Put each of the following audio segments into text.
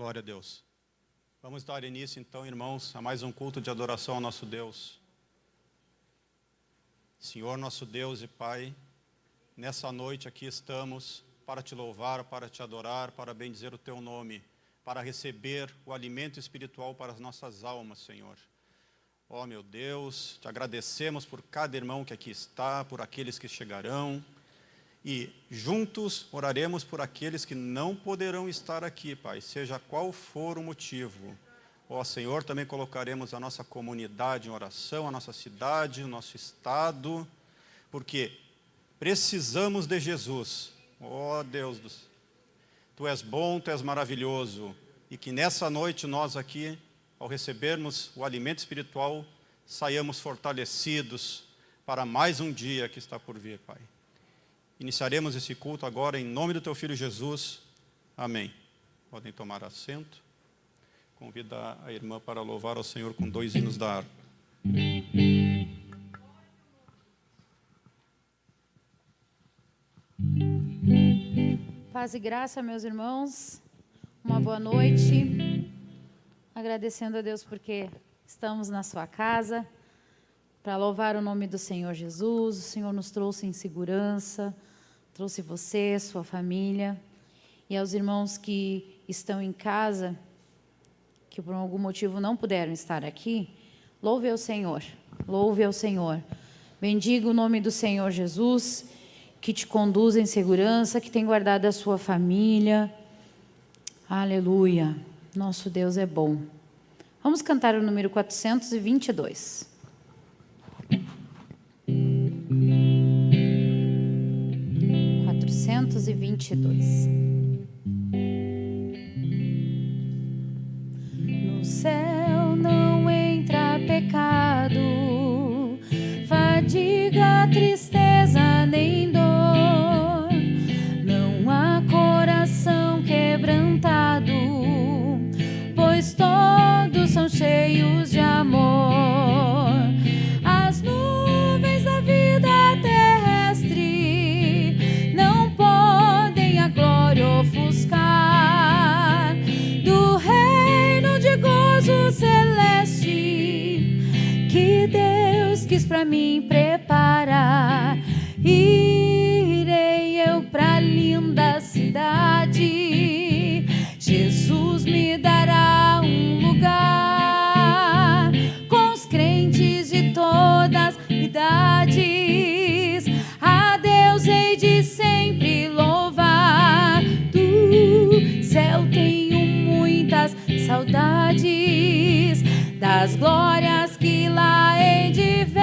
Glória a Deus. Vamos dar início, então, irmãos, a mais um culto de adoração ao nosso Deus. Senhor, nosso Deus e Pai, nessa noite aqui estamos para te louvar, para te adorar, para bendizer o teu nome, para receber o alimento espiritual para as nossas almas, Senhor. Ó, meu Deus, te agradecemos por cada irmão que aqui está, por aqueles que chegarão. E juntos oraremos por aqueles que não poderão estar aqui, Pai, seja qual for o motivo. Ó Senhor, também colocaremos a nossa comunidade em oração, a nossa cidade, o nosso estado, porque precisamos de Jesus. Ó Deus, Tu és bom, Tu és maravilhoso, e que nessa noite nós aqui, ao recebermos o alimento espiritual, saiamos fortalecidos para mais um dia que está por vir, Pai. Iniciaremos esse culto agora em nome do Teu Filho Jesus. Amém. Podem tomar assento. Convido a irmã para louvar ao Senhor com 2 hinos da harpa. Paz e graça, meus irmãos. Uma boa noite. Agradecendo a Deus porque estamos na sua casa para louvar o nome do Senhor Jesus. O Senhor nos trouxe em segurança, trouxe você, sua família, e aos irmãos que estão em casa, que por algum motivo não puderam estar aqui, louve ao Senhor, louve ao Senhor. Bendiga o nome do Senhor Jesus, que te conduz em segurança, que tem guardado a sua família. Aleluia, nosso Deus é bom. Vamos cantar o número 422. No céu não entra pecado, fadiga, tristeza nem dor, não há coração quebrantado, pois todos são cheios de amor. As nuvens da vida terrestre não podem a glória ofuscar do reino de gozo celeste que Deus quis para mim preparar. Irei eu para a linda cidade, Jesus me dará um lugar com os crentes de todas as idades. A Deus hei de sempre louvar, do céu tenho muitas saudades das glórias que lá hei de ver.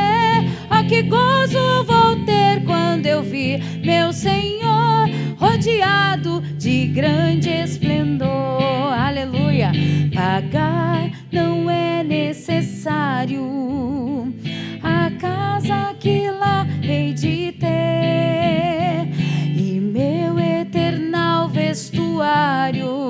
Oh, que gozo vou ter quando eu vir meu Senhor rodeado de grande esplendor. Aleluia. Pagar não é necessário a casa que lá hei de ter, e meu eternal vestuário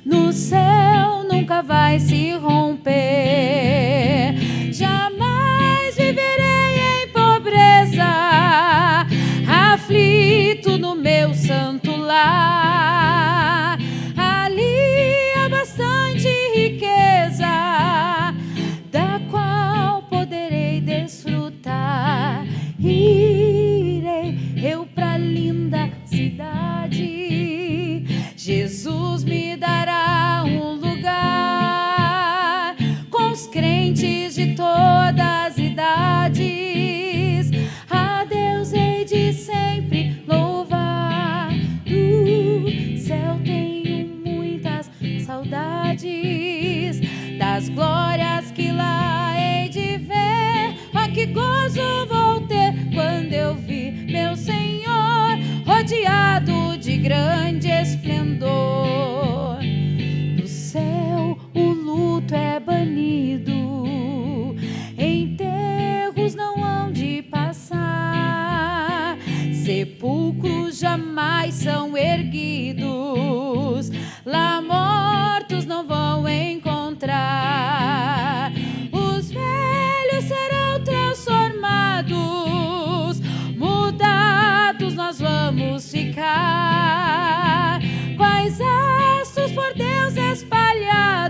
no céu nunca vai se romper. Jamais viverei em pobreza, aflito no meu santo lar. Ali há bastante riqueza, da qual poderei desfrutar. Irei eu pra linda cidade, Jesus me dará um lugar com os crentes de todas as idades. A Deus hei de sempre louvar, do céu tenho muitas saudades das glórias que lá hei de ver. Oh, que gozo vou ter quando eu vi meu Senhor rodeado de grande esplendor. No céu o luto é banido,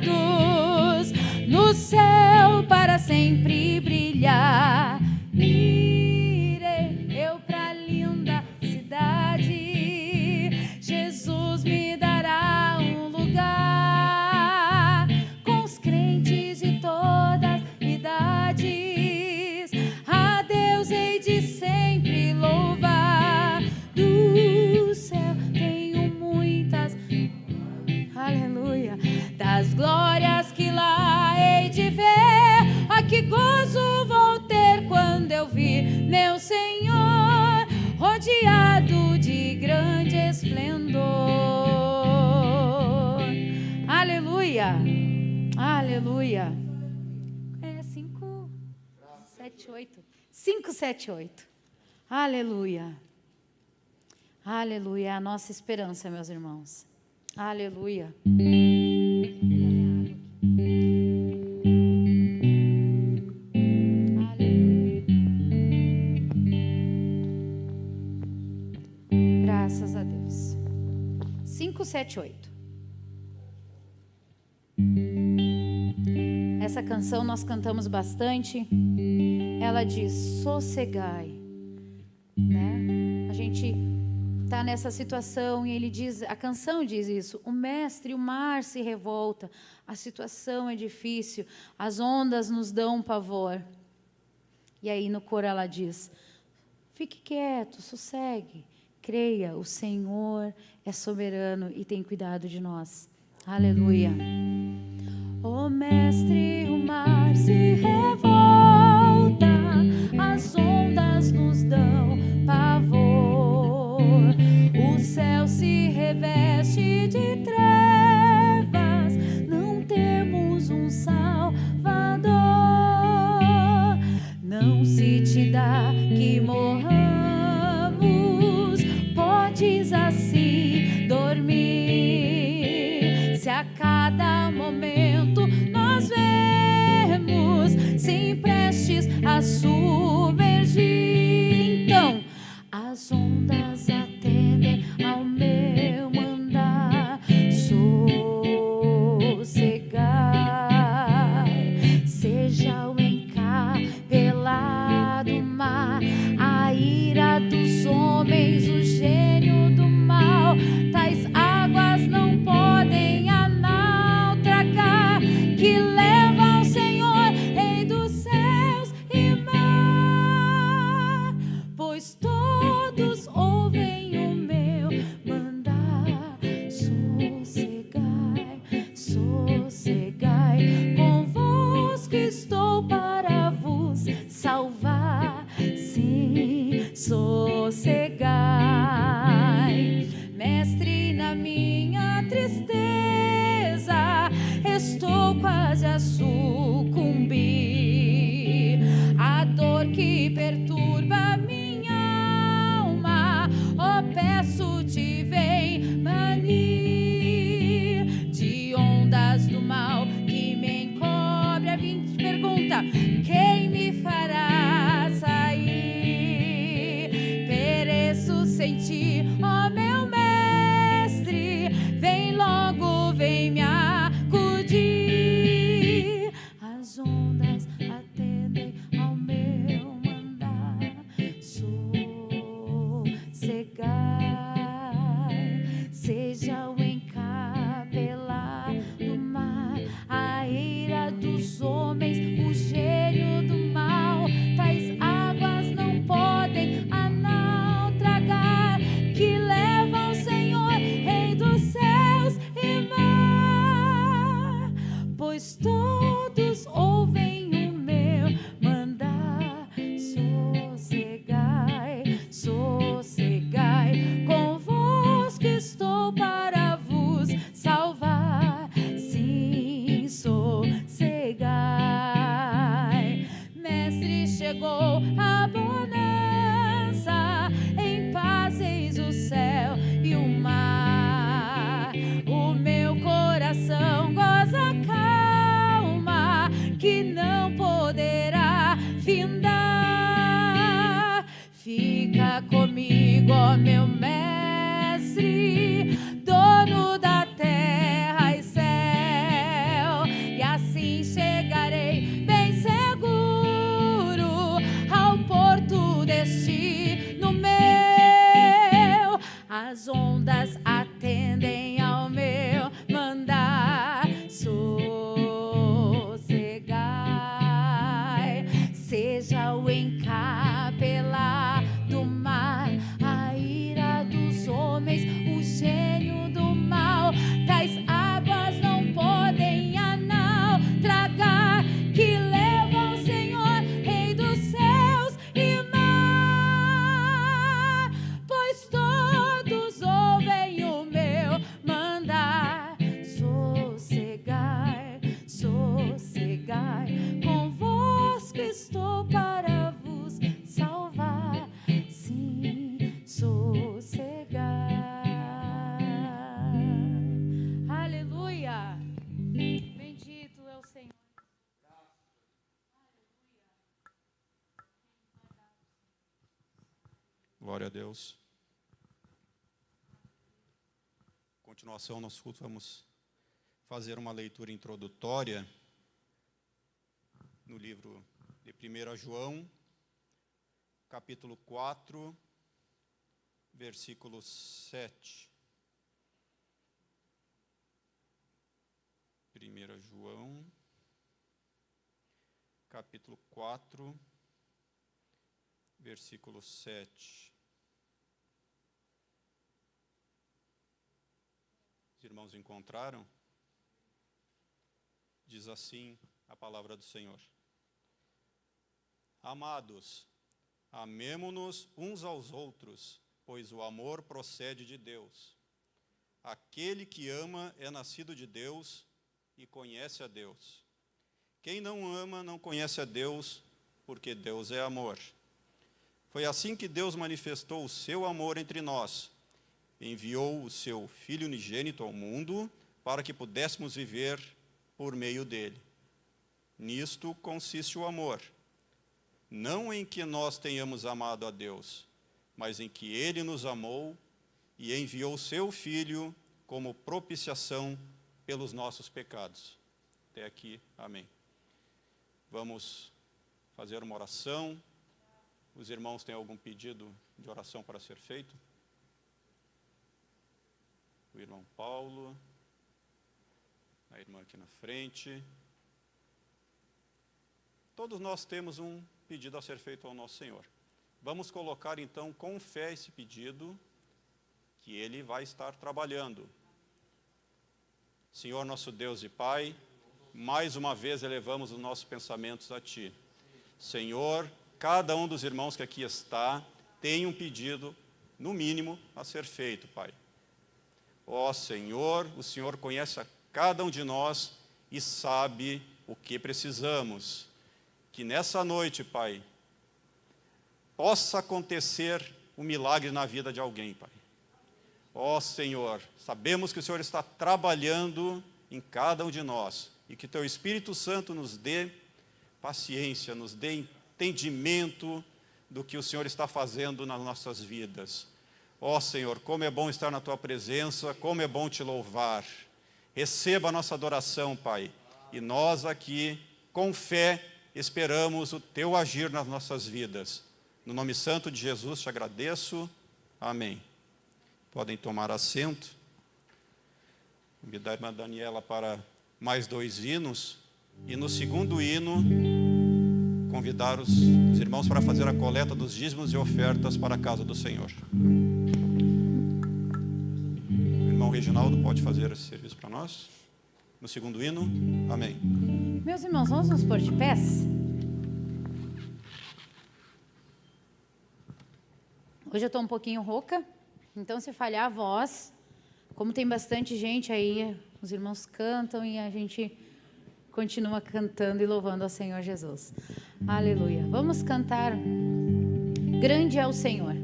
glorificados no céu para sempre brilhar. Irei eu pra linda cidade, Jesus me dará um lugar com os crentes de todas as idades. A Deus hei de sempre louvar. Do céu tenho muitas, aleluia, das glórias que lá hei de ver. Ah, que gozo vou ter quando eu vir meu Senhor rodeado de grande esplendor. Aleluia, aleluia. É 5, 7, 8. 5, 7, 8. Aleluia. Aleluia, é a nossa esperança, meus irmãos. Aleluia. Graças a Deus. 5, 7, 8. Essa canção nós cantamos bastante. Ela diz: sossegai, né? A gente está nessa situação e ele diz, a canção diz isso: o mestre, o mar se revolta, a situação é difícil, as ondas nos dão pavor. E aí no coro ela diz: fique quieto, sossegue, creia, o Senhor é soberano e tem cuidado de nós. Aleluia. O mestre, o mar se revolta, as ondas nos dão pavor, o céu se reveste de trevas, não temos um Salvador. Não se te dá que morramos, podes assim dormir, se a cada momento nós vemos sem prestes a submergir. Então as ondas atendem ao meu mandar, sossegai, seja o encapelado mar, a ira dos homens, o gênio do mal, tais águas não podem naufragar, que leva ao Senhor, Rei dos céus e mar, pois todos ouvem o meu mandar. Sossegai, sossegai, convosco estou para vos salvar. Sim, sossegai, mestre, na minha tristeza estou quase a sucumbir, a dor que perturba minha alma, ó, peço-te, vem banir de ondas do mal que me encobre. A 20 pergunta: quem me fará sair? Pereço sem ti, ó meu mestre, vem logo, vem me acudir. As ondas atendem ao meu mandar, sossegai, seja o encapelado do mar, a ira dos homens, o gênio do mal, tais águas não podem naufragar, que levam o Senhor, Rei dos céus e mar, pois todos ouvem o meu mandar. Sossegai, sossegai, convosco estou para vos salvar. Sim, sossegai, mestre, chegou a bonança, em paz eis o céu e o mar, o meu coração goza calma, que não poderá findar. Fica comigo, ó meu mestre, dono da terra e céu, Glória a Deus. Continuação, nós vamos fazer uma leitura introdutória no livro de 1 João, capítulo 4, versículo 7. 1 João, capítulo 4, versículo 7. Os irmãos encontraram? Diz assim a palavra do Senhor: Amados, amemo-nos uns aos outros, pois o amor procede de Deus. Aquele que ama é nascido de Deus e conhece a Deus. Quem não ama não conhece a Deus, porque Deus é amor. Foi assim que Deus manifestou o seu amor entre nós. Enviou o seu Filho unigênito ao mundo para que pudéssemos viver por meio dele. Nisto consiste o amor. Não em que nós tenhamos amado a Deus, mas em que ele nos amou e enviou o seu Filho como propiciação pelos nossos pecados. Até aqui, amém. Vamos fazer uma oração. Os irmãos têm algum pedido de oração para ser feito? O irmão Paulo, a irmã aqui na frente. Todos nós temos um pedido a ser feito ao nosso Senhor. Vamos colocar então com fé esse pedido, que Ele vai estar trabalhando. Senhor nosso Deus e Pai, mais uma vez elevamos os nossos pensamentos a Ti. Senhor, cada um dos irmãos que aqui está tem um pedido, no mínimo, a ser feito, Pai. Ó Senhor, o Senhor conhece a cada um de nós e sabe o que precisamos. Que nessa noite, Pai, possa acontecer um milagre na vida de alguém, Pai. Ó Senhor, sabemos que o Senhor está trabalhando em cada um de nós e que Teu Espírito Santo nos dê paciência, nos dê entendimento do que o Senhor está fazendo nas nossas vidas. Ó Senhor, como é bom estar na Tua presença, como é bom Te louvar. Receba a nossa adoração, Pai, e nós aqui, com fé, esperamos o Teu agir nas nossas vidas. No nome santo de Jesus te agradeço. Amém. Podem tomar assento. Convidar a irmã Daniela para mais 2 hinos. E no segundo hino, convidar os irmãos para fazer a coleta dos dízimos e ofertas para a casa do Senhor. O irmão Reginaldo pode fazer esse serviço para nós. No segundo hino, amém. Meus irmãos, vamos nos pôr de pés? Hoje eu estou um pouquinho rouca, então se falhar a voz, como tem bastante gente aí, os irmãos cantam e a gente continua cantando e louvando ao Senhor Jesus. Aleluia. Vamos cantar Grande é o Senhor.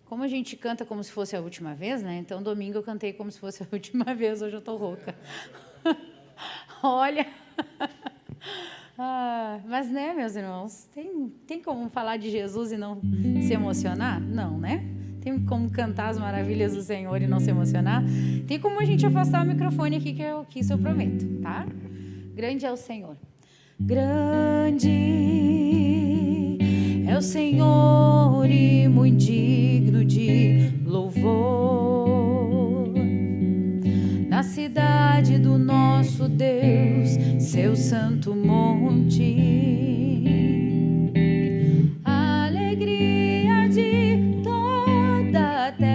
Como a gente canta como se fosse a última vez, né? Então domingo eu cantei como se fosse a última vez, hoje eu estou rouca. Olha... mas né, meus irmãos, tem como falar de Jesus e não se emocionar? Não, né? Tem como cantar as maravilhas do Senhor e não se emocionar? Tem como a gente afastar o microfone aqui, que isso eu prometo, tá? Grande é o Senhor. Grande é o Senhor e muito digno de louvor. Na cidade do nosso Deus, seu santo monte, a alegria de toda a terra.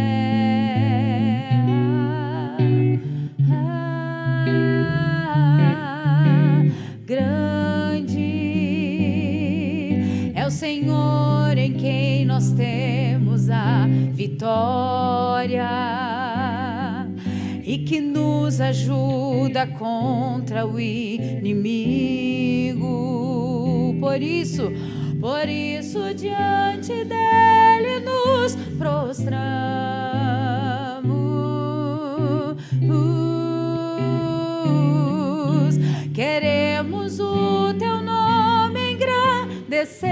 Grande é o Senhor em quem nós temos a vitória e que nos ajuda contra o inimigo. Por isso diante dele nos prostramos. Queremos o teu nome engrandecer.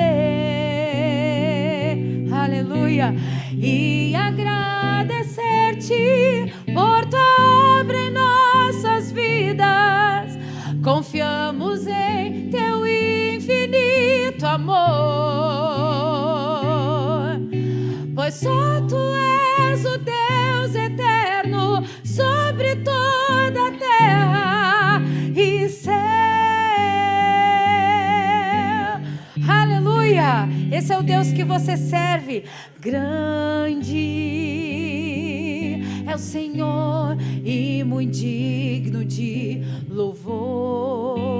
aleluia, e agradecer-te por tua obra em nossas vidas. Confiamos em teu infinito amor, pois só tu és o Deus eterno sobre toda a terra e céu. Aleluia! Esse é o Deus que você serve. Grande é o Senhor e muito digno de louvor.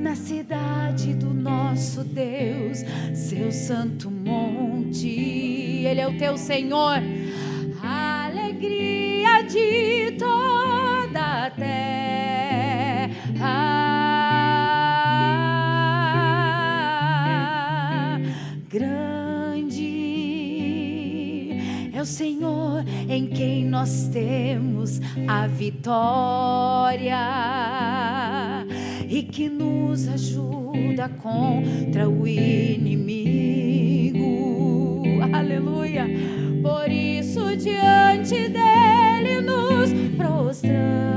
Na cidade do nosso Deus, seu santo monte, Ele é o teu Senhor. Alegria de toda a terra. Grande é o Senhor em quem nós temos a vitória e que nos ajuda contra o inimigo. Aleluia! Por isso diante dele nos prostramos.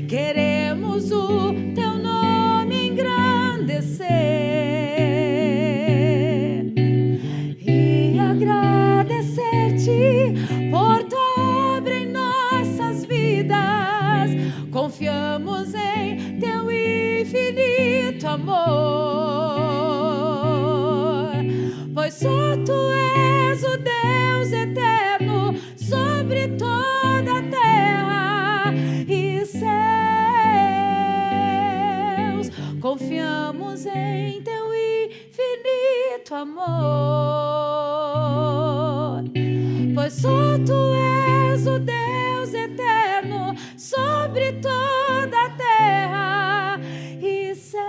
Queremos o teu nome engrandecer e agradecer-te por tua obra em nossas vidas. Confiamos em teu infinito amor, pois só tu és o Deus eterno sobre toda a terra e céus. Confiamos em teu infinito amor, pois só tu és o Deus eterno sobre toda a terra e céu.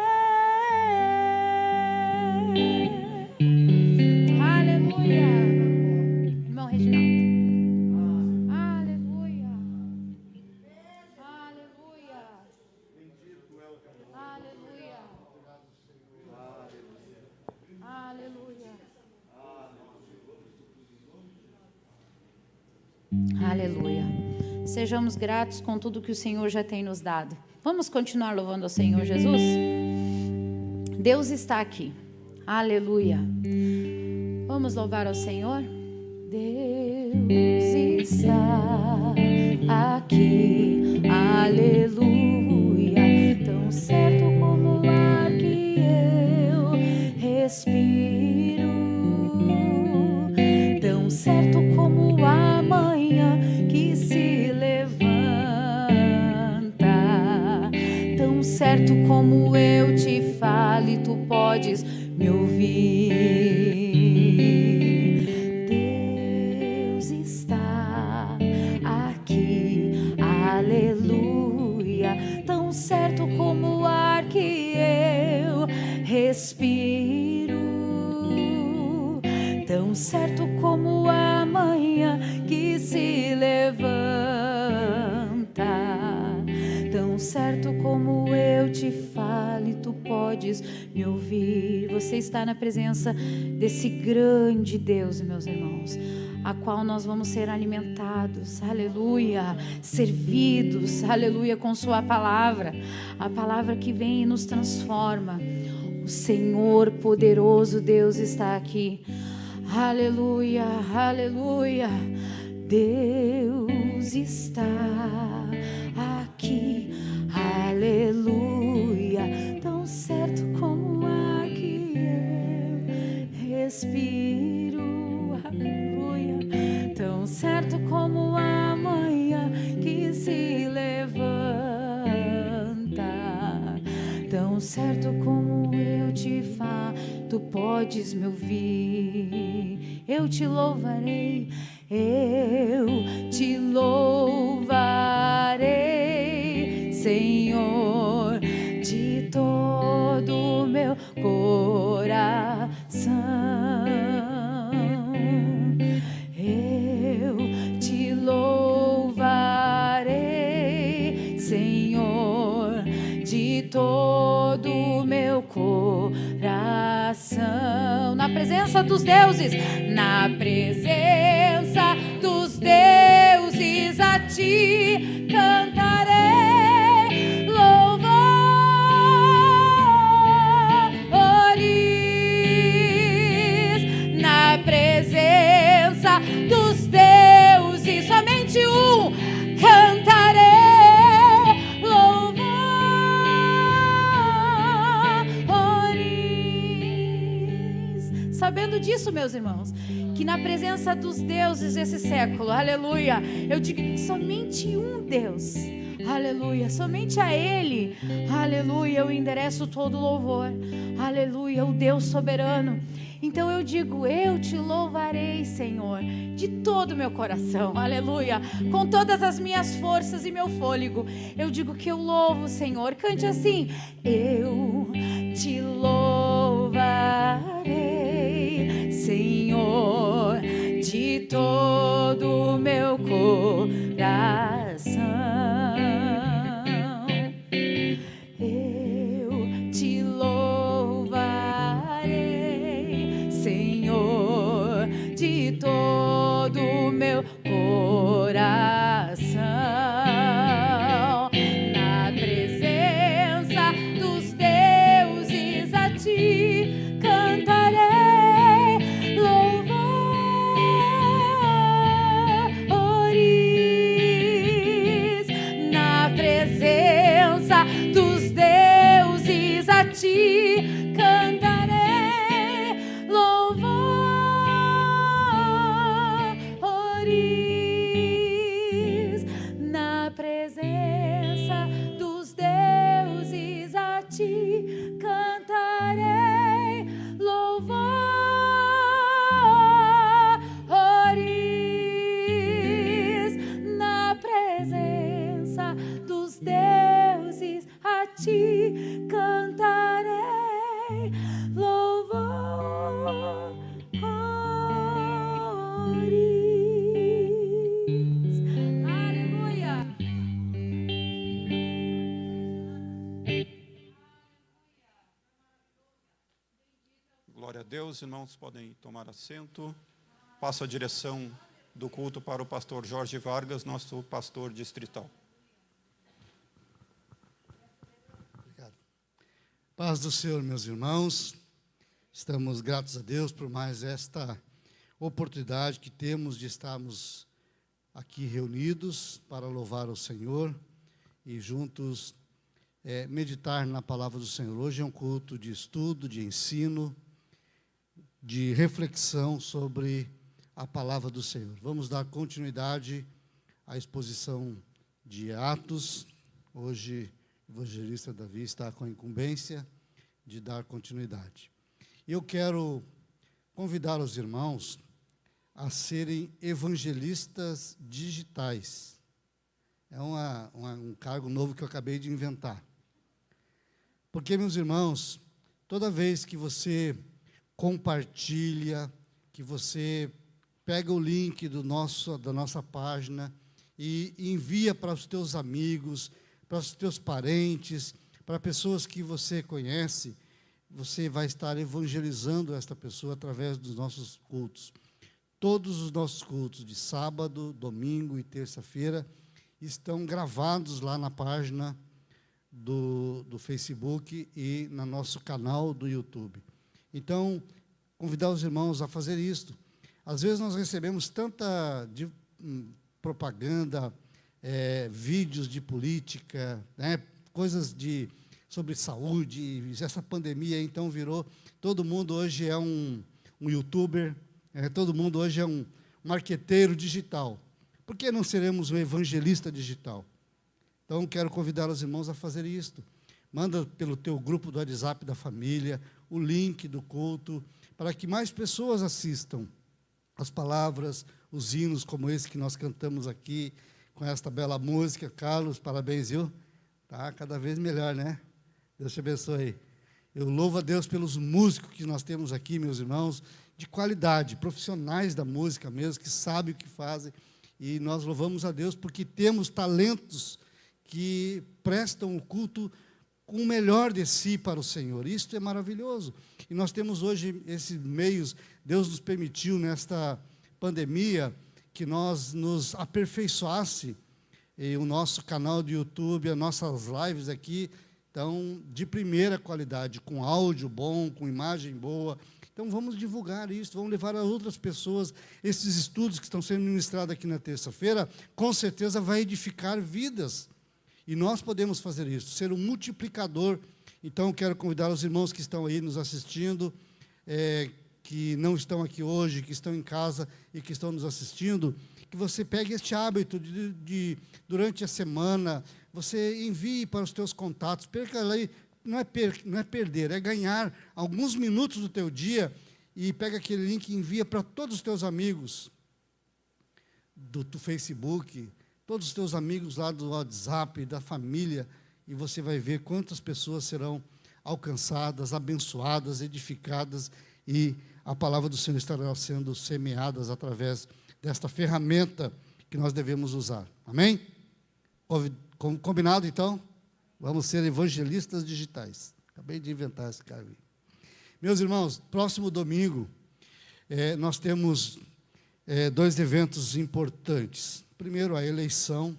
Aleluia. Irmão Reginaldo. Aleluia. Aleluia. Aleluia. Aleluia. Aleluia. Sejamos gratos com tudo que o Senhor já tem nos dado. Vamos continuar louvando ao Senhor Jesus? Deus está aqui. Aleluia. Vamos louvar ao Senhor? Deus está aqui. Aleluia. Tão certo como o ar que eu respiro, tão certo como a manhã que se levanta, tão certo como eu te falo e tu podes me ouvir. Deus está aqui, aleluia, tão certo como o ar que eu respiro, tão certo como a manhã que se levanta, tão certo como eu te falo e tu podes me ouvir. Você está na presença desse grande Deus, meus irmãos, a qual nós vamos ser alimentados, aleluia, servidos, aleluia, com sua palavra, a palavra que vem e nos transforma. O Senhor poderoso Deus está aqui. Aleluia, aleluia. Deus está aqui. Aleluia. Tão certo como o ar que eu respiro. Aleluia. Tão certo como a manhã que se levanta. Tão certo como eu te falo, tu podes me ouvir. Eu te louvarei, eu te louvarei, Senhor, de todo o meu coração. Eu te louvarei, Senhor, de todo coração. Na presença dos deuses, na presença dos deuses, a ti cantarei louvores. Na presença dos deuses, somente um cantarei louvores. Sabendo disso, meus irmãos, que na presença dos deuses desse século, aleluia, eu digo que somente um Deus, aleluia, somente a Ele, aleluia, eu endereço todo louvor, aleluia, o Deus soberano. Então eu digo, eu te louvarei, Senhor, de todo o meu coração, aleluia, com todas as minhas forças e meu fôlego, eu digo que eu louvo, Senhor. Cante assim: eu te louvarei, Senhor, de todo o meu coração. Eu te louvarei, Senhor, de todo o meu coração. Na presença dos deuses, a ti cantarei louvores. Na presença dos deuses, a ti cantarei louvores. Na presença dos deuses, a ti cantarei louvores. Na presença dos deuses, a ti cantarei louvores. Aleluia. Glória a Deus, irmãos, podem tomar assento. Passo a direção do culto para o pastor Jorge Vargas, nosso pastor distrital. Obrigado. Paz do Senhor, meus irmãos. Estamos gratos a Deus por mais esta oportunidade que temos de estarmos aqui reunidos para louvar o Senhor e juntos meditar na palavra do Senhor. Hoje é um culto de estudo, de ensino, de reflexão sobre a palavra do Senhor. Vamos dar continuidade à exposição de Atos. Hoje, o evangelista Davi está com a incumbência de dar continuidade. Eu quero convidar os irmãos a serem evangelistas digitais. É um cargo novo que eu acabei de inventar. Porque, meus irmãos, toda vez que você compartilha, que você pega o link da nossa página e envia para os teus amigos, para os teus parentes, para pessoas que você conhece, você vai estar evangelizando esta pessoa através dos nossos cultos. Todos os nossos cultos de sábado, domingo e terça-feira estão gravados lá na página do Facebook e no nosso canal do YouTube. Então, convidar os irmãos a fazer isto. Às vezes nós recebemos tanta propaganda, vídeos de política, né, coisas sobre saúde. Essa pandemia, então, virou... Todo mundo hoje é um youtuber, todo mundo hoje é um marqueteiro digital. Por que não seremos um evangelista digital? Então, quero convidar os irmãos a fazer isto. Manda pelo teu grupo do WhatsApp da família o link do culto, para que mais pessoas assistam as palavras, os hinos como esse que nós cantamos aqui, com esta bela música. Carlos, parabéns, viu? Tá cada vez melhor, né? Deus te abençoe. Eu louvo a Deus pelos músicos que nós temos aqui, meus irmãos, de qualidade, profissionais da música mesmo, que sabem o que fazem. E nós louvamos a Deus porque temos talentos que prestam o culto com o melhor de si para o Senhor. Isto é maravilhoso. E nós temos hoje esses meios, Deus nos permitiu nesta pandemia que nós nos aperfeiçoasse, e o nosso canal de YouTube, as nossas lives aqui, estão de primeira qualidade, com áudio bom, com imagem boa. Então vamos divulgar isso, vamos levar a outras pessoas. Esses estudos que estão sendo ministrados aqui na terça-feira, com certeza vai edificar vidas. E nós podemos fazer isso, ser um multiplicador. Então, quero convidar os irmãos que estão aí nos assistindo, que não estão aqui hoje, que estão em casa e que estão nos assistindo, que você pegue este hábito durante a semana, você envie para os teus contatos, perca ali, não é perder, é ganhar alguns minutos do teu dia e pega aquele link e envia para todos os teus amigos do Facebook, todos os teus amigos lá do WhatsApp, da família, e você vai ver quantas pessoas serão alcançadas, abençoadas, edificadas, e a palavra do Senhor estará sendo semeada através desta ferramenta que nós devemos usar. Amém? Combinado, então? Vamos ser evangelistas digitais. Acabei de inventar esse cargo. Meus irmãos, próximo domingo, nós temos 2 eventos importantes. Primeiro, a eleição.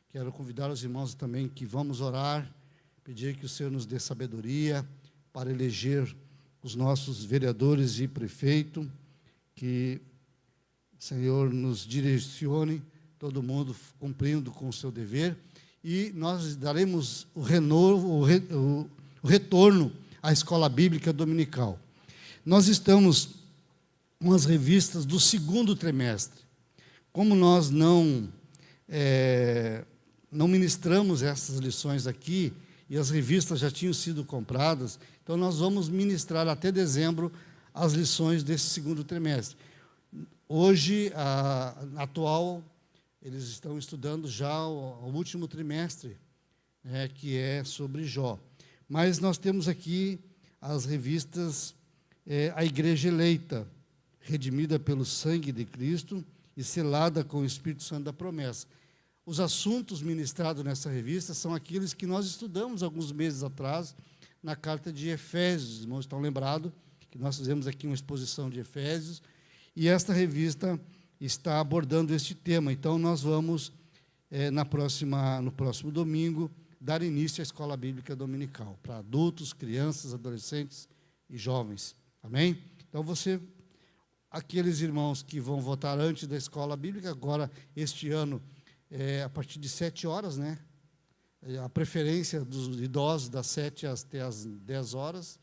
Quero convidar os irmãos também que vamos orar, pedir que o Senhor nos dê sabedoria para eleger os nossos vereadores e prefeito, que o Senhor nos direcione, todo mundo cumprindo com o seu dever, e nós daremos o retorno à escola bíblica dominical. Nós estamos com as revistas do 2º trimestre. Como nós não ministramos essas lições aqui, e as revistas já tinham sido compradas, então nós vamos ministrar até dezembro as lições desse 2º trimestre. Hoje, atual, eles estão estudando já o último trimestre, que é sobre Jó. Mas nós temos aqui as revistas A Igreja Eleita, redimida pelo sangue de Cristo e selada com o Espírito Santo da promessa. Os assuntos ministrados nessa revista são aqueles que nós estudamos alguns meses atrás na carta de Efésios. Os irmãos estão lembrados que nós fizemos aqui uma exposição de Efésios, e esta revista está abordando este tema. Então, nós vamos, no próximo domingo, dar início à escola bíblica dominical, para adultos, crianças, adolescentes e jovens. Amém? Então, aqueles irmãos que vão votar antes da escola bíblica, agora, este ano, a partir de 7 horas, né? A preferência dos idosos das 7 até as 10 horas,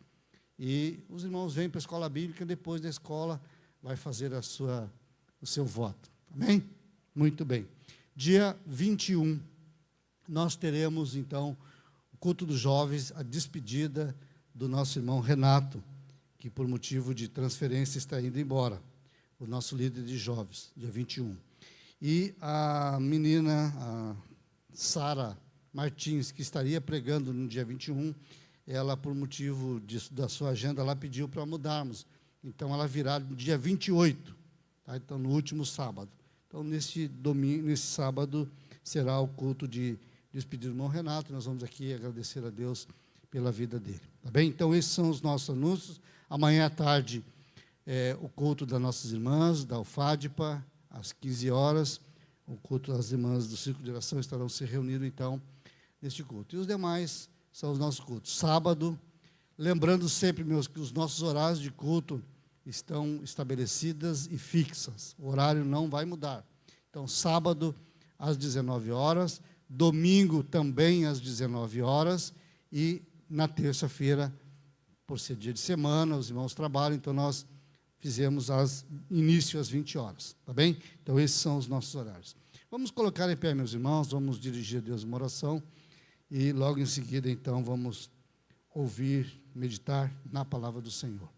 e os irmãos vêm para a escola bíblica, depois da escola vai fazer o seu voto. Amém? Muito bem. Dia 21, nós teremos, então, o culto dos jovens, a despedida do nosso irmão Renato, que por motivo de transferência está indo embora, o nosso líder de jovens, dia 21. E a menina, a Sara Martins, que estaria pregando no dia 21, ela, por motivo da sua agenda, ela pediu para mudarmos. Então, ela virá no dia 28, tá? Então, no último sábado. Então, nesse sábado, será o culto de despedir do irmão Renato. Nós vamos aqui agradecer a Deus pela vida dele. Tá bem? Então, esses são os nossos anúncios. Amanhã à tarde, o culto das nossas irmãs, da UFADPA, às 15 horas, o culto das irmãs do Círculo de Oração estarão se reunindo, então, neste culto. E os demais são os nossos cultos. Sábado, lembrando sempre, meus, que os nossos horários de culto estão estabelecidas e fixas. O horário não vai mudar. Então, sábado, às 19 horas, domingo também às 19 horas, e na terça-feira, por ser dia de semana, os irmãos trabalham, então nós fizemos início às 20 horas, tá bem? Então, esses são os nossos horários. Vamos colocar em pé, meus irmãos, vamos dirigir a Deus uma oração, e logo em seguida, então, vamos ouvir, meditar na palavra do Senhor.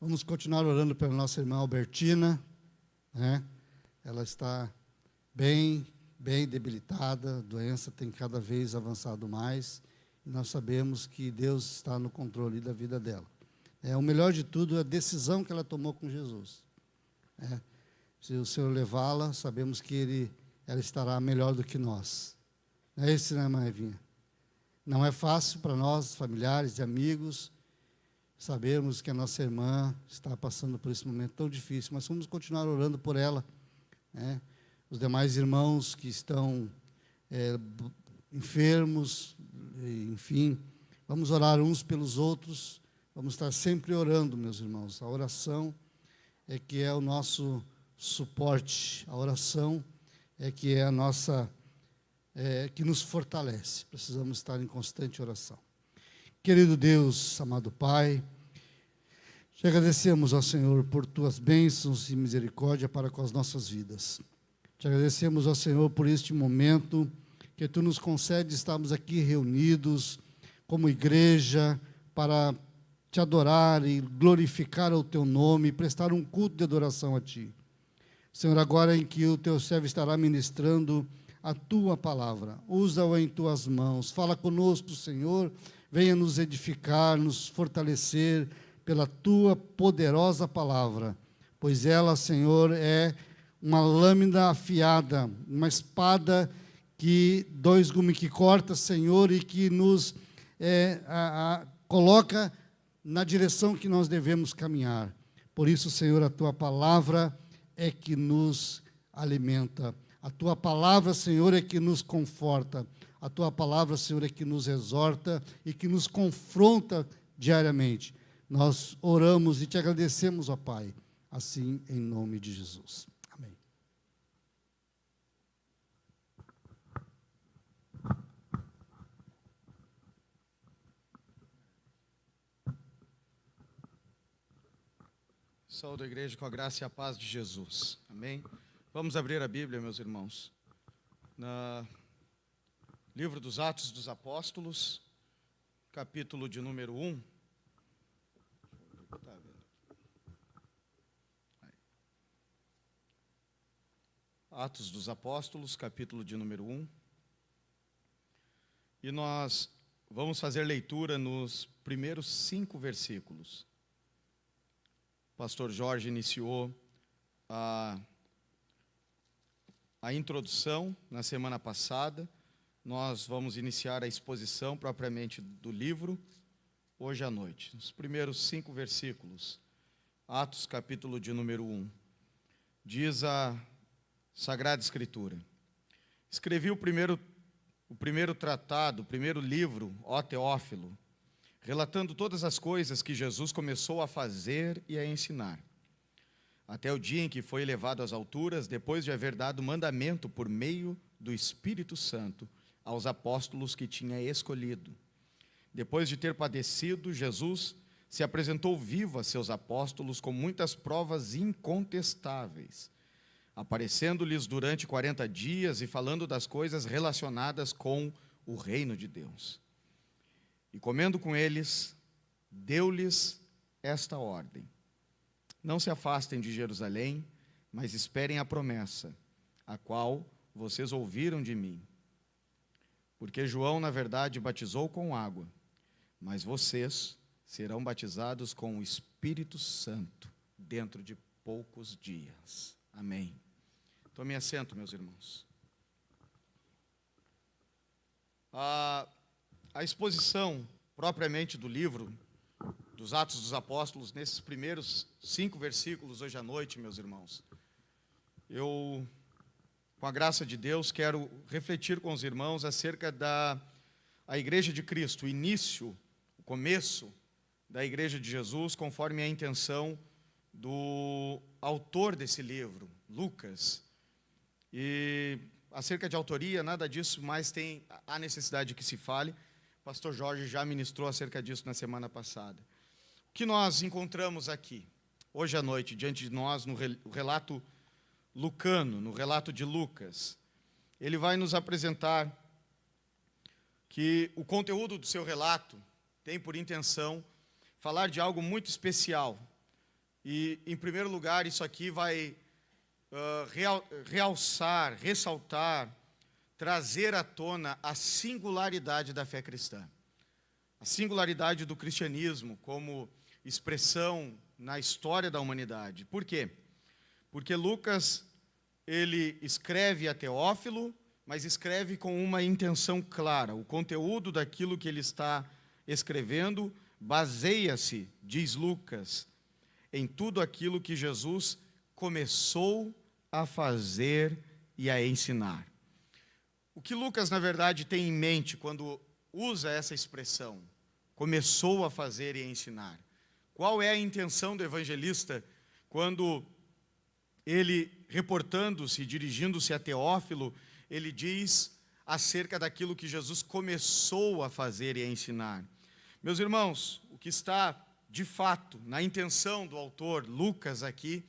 Vamos continuar orando pela nossa irmã Albertina, né? Ela está bem debilitada, a doença tem cada vez avançado mais, e nós sabemos que Deus está no controle da vida dela. O melhor de tudo é a decisão que ela tomou com Jesus. Se o Senhor levá-la, sabemos que ela estará melhor do que nós. Não é isso, né, Maivinha? Não é fácil para nós, familiares e amigos, sabermos que a nossa irmã está passando por esse momento tão difícil, mas vamos continuar orando por ela, né? Os demais irmãos que estão enfermos, enfim, vamos orar uns pelos outros, vamos estar sempre orando, meus irmãos. A oração é que é o nosso suporte, a oração é que é a nossa, que nos fortalece. Precisamos estar em constante oração. Querido Deus, amado Pai, te agradecemos, ó Senhor, por tuas bênçãos e misericórdia para com as nossas vidas. Te agradecemos, ó Senhor, por este momento que tu nos concede estarmos aqui reunidos como igreja para te adorar e glorificar o teu nome e prestar um culto de adoração a ti. Senhor, agora em que o teu servo estará ministrando a tua palavra, usa-o em tuas mãos, fala conosco, Senhor, venha nos edificar, nos fortalecer pela tua poderosa palavra, pois ela, Senhor, é uma lâmina afiada, uma espada que dois gumes que corta, Senhor, e que nos coloca na direção que nós devemos caminhar. Por isso, Senhor, a tua palavra é que nos alimenta. A tua palavra, Senhor, é que nos conforta. A tua palavra, Senhor, é que nos exorta e que nos confronta diariamente. Nós oramos e te agradecemos, ó Pai, assim em nome de Jesus. Amém. Saúde a igreja com a graça e a paz de Jesus. Amém? Vamos abrir a Bíblia, meus irmãos. No livro dos Atos dos Apóstolos, capítulo de número 1. Atos dos Apóstolos, capítulo de número 1. E nós vamos fazer leitura nos primeiros 5 versículos. O pastor Jorge iniciou a introdução na semana passada. Nós vamos iniciar a exposição propriamente do livro hoje à noite. Os primeiros 5 versículos, Atos, capítulo de número 1. Diz a Sagrada Escritura: escrevi o primeiro tratado, o primeiro livro, ó Teófilo, relatando todas as coisas que Jesus começou a fazer e a ensinar, até o dia em que foi elevado às alturas, depois de haver dado mandamento por meio do Espírito Santo aos apóstolos que tinha escolhido. Depois de ter padecido, Jesus se apresentou vivo a seus apóstolos com muitas provas incontestáveis, aparecendo-lhes durante 40 dias e falando das coisas relacionadas com o reino de Deus. E comendo com eles, deu-lhes esta ordem: não se afastem de Jerusalém, mas esperem a promessa, a qual vocês ouviram de mim. Porque João, na verdade, batizou com água, mas vocês serão batizados com o Espírito Santo dentro de poucos dias. Amém. Tome assento, meus irmãos. A exposição propriamente do livro dos Atos dos Apóstolos, nesses primeiros 5 versículos hoje à noite, meus irmãos, eu, com a graça de Deus, quero refletir com os irmãos acerca da Igreja de Cristo, o início, o começo da Igreja de Jesus, conforme a intenção do autor desse livro, Lucas. E acerca de autoria, nada disso mais há necessidade que se fale. O pastor Jorge já ministrou acerca disso na semana passada. O que nós encontramos aqui, hoje à noite, diante de nós, no relato lucano, no relato de Lucas, ele vai nos apresentar que o conteúdo do seu relato tem por intenção falar de algo muito especial. E, em primeiro lugar, isso aqui vai realçar, ressaltar, trazer à tona a singularidade da fé cristã. A singularidade do cristianismo como expressão na história da humanidade. Por quê? Porque Lucas, ele escreve a Teófilo mas escreve com uma intenção clara. O conteúdo daquilo que ele está escrevendo baseia-se, diz Lucas, em tudo aquilo que Jesus começou a fazer e a ensinar. O que Lucas, na verdade, tem em mente quando usa essa expressão, começou a fazer e a ensinar? Qual é a intenção do evangelista quando ele, reportando-se, dirigindo-se a Teófilo, ele diz acerca daquilo que Jesus começou a fazer e a ensinar? Meus irmãos, o que está, de fato, na intenção do autor Lucas aqui,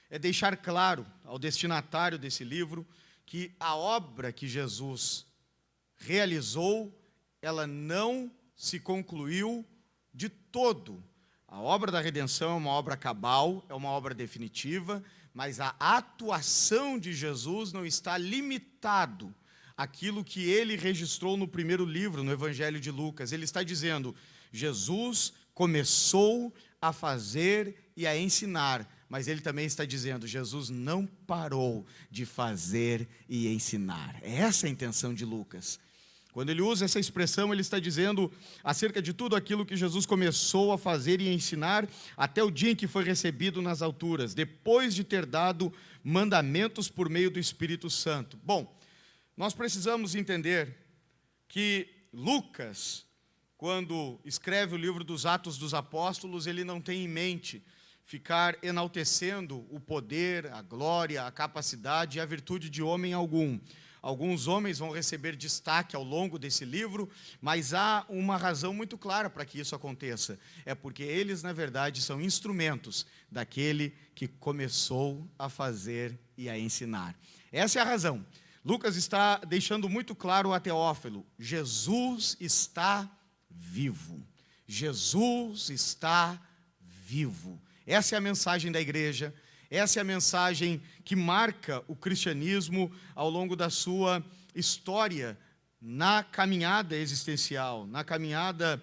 é deixar claro ao destinatário desse livro que a obra que Jesus realizou, ela não se concluiu de todo. A obra da redenção é uma obra cabal, é uma obra definitiva, mas a atuação de Jesus não está limitado àquilo que ele registrou no primeiro livro, no Evangelho de Lucas. Ele está dizendo, Jesus começou a fazer e a ensinar, mas ele também está dizendo, Jesus não parou de fazer e ensinar. É essa a intenção de Lucas. Quando ele usa essa expressão, ele está dizendo acerca de tudo aquilo que Jesus começou a fazer e ensinar até o dia em que foi recebido nas alturas, depois de ter dado mandamentos por meio do Espírito Santo. Bom, nós precisamos entender que Lucas, quando escreve o livro dos Atos dos Apóstolos, ele não tem em mente ficar enaltecendo o poder, a glória, a capacidade e a virtude de homem algum. Alguns homens vão receber destaque ao longo desse livro, mas há uma razão muito clara para que isso aconteça. É porque eles, na verdade, são instrumentos daquele que começou a fazer e a ensinar. Essa é a razão. Lucas está deixando muito claro a Teófilo, Jesus está vivo. Jesus está vivo. Essa é a mensagem da igreja. Essa é a mensagem que marca o cristianismo ao longo da sua história, na caminhada existencial, na caminhada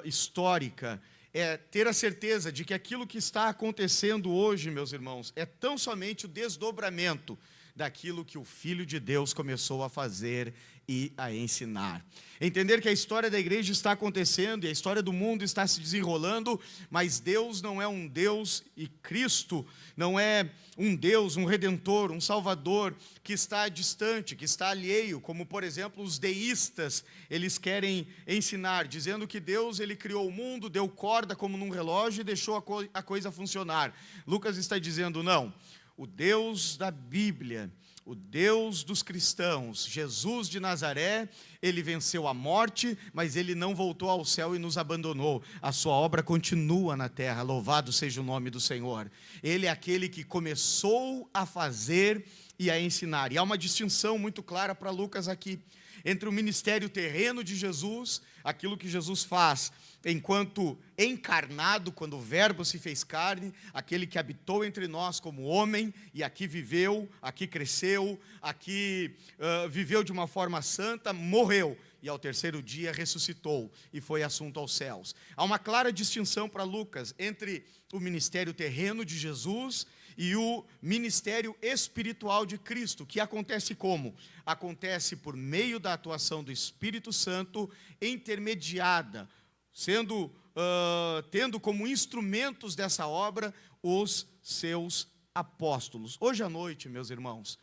histórica. É ter a certeza de que aquilo que está acontecendo hoje, meus irmãos, é tão somente o desdobramento daquilo que o Filho de Deus começou a fazer e a ensinar. Entender que a história da igreja está acontecendo e a história do mundo está se desenrolando, mas Deus não é um Deus e Cristo não é um Deus, um Redentor, um Salvador que está distante, que está alheio, como por exemplo os deístas, eles querem ensinar, dizendo que Deus ele criou o mundo, deu corda como num relógio e deixou a coisa funcionar. Lucas está dizendo não, o Deus da Bíblia, o Deus dos cristãos, Jesus de Nazaré, ele venceu a morte, mas ele não voltou ao céu e nos abandonou. A sua obra continua na terra, louvado seja o nome do Senhor. Ele é aquele que começou a fazer e a ensinar. E há uma distinção muito clara para Lucas aqui, entre o ministério terreno de Jesus, aquilo que Jesus faz enquanto encarnado, quando o Verbo se fez carne, aquele que habitou entre nós como homem, e aqui viveu, aqui cresceu, aqui viveu de uma forma santa, morreu, e ao terceiro dia ressuscitou, e foi assunto aos céus. Há uma clara distinção para Lucas, entre o ministério terreno de Jesus e o ministério espiritual de Cristo, que acontece como? Acontece por meio da atuação do Espírito Santo, intermediada, tendo como instrumentos dessa obra os seus apóstolos. Hoje à noite, meus irmãos,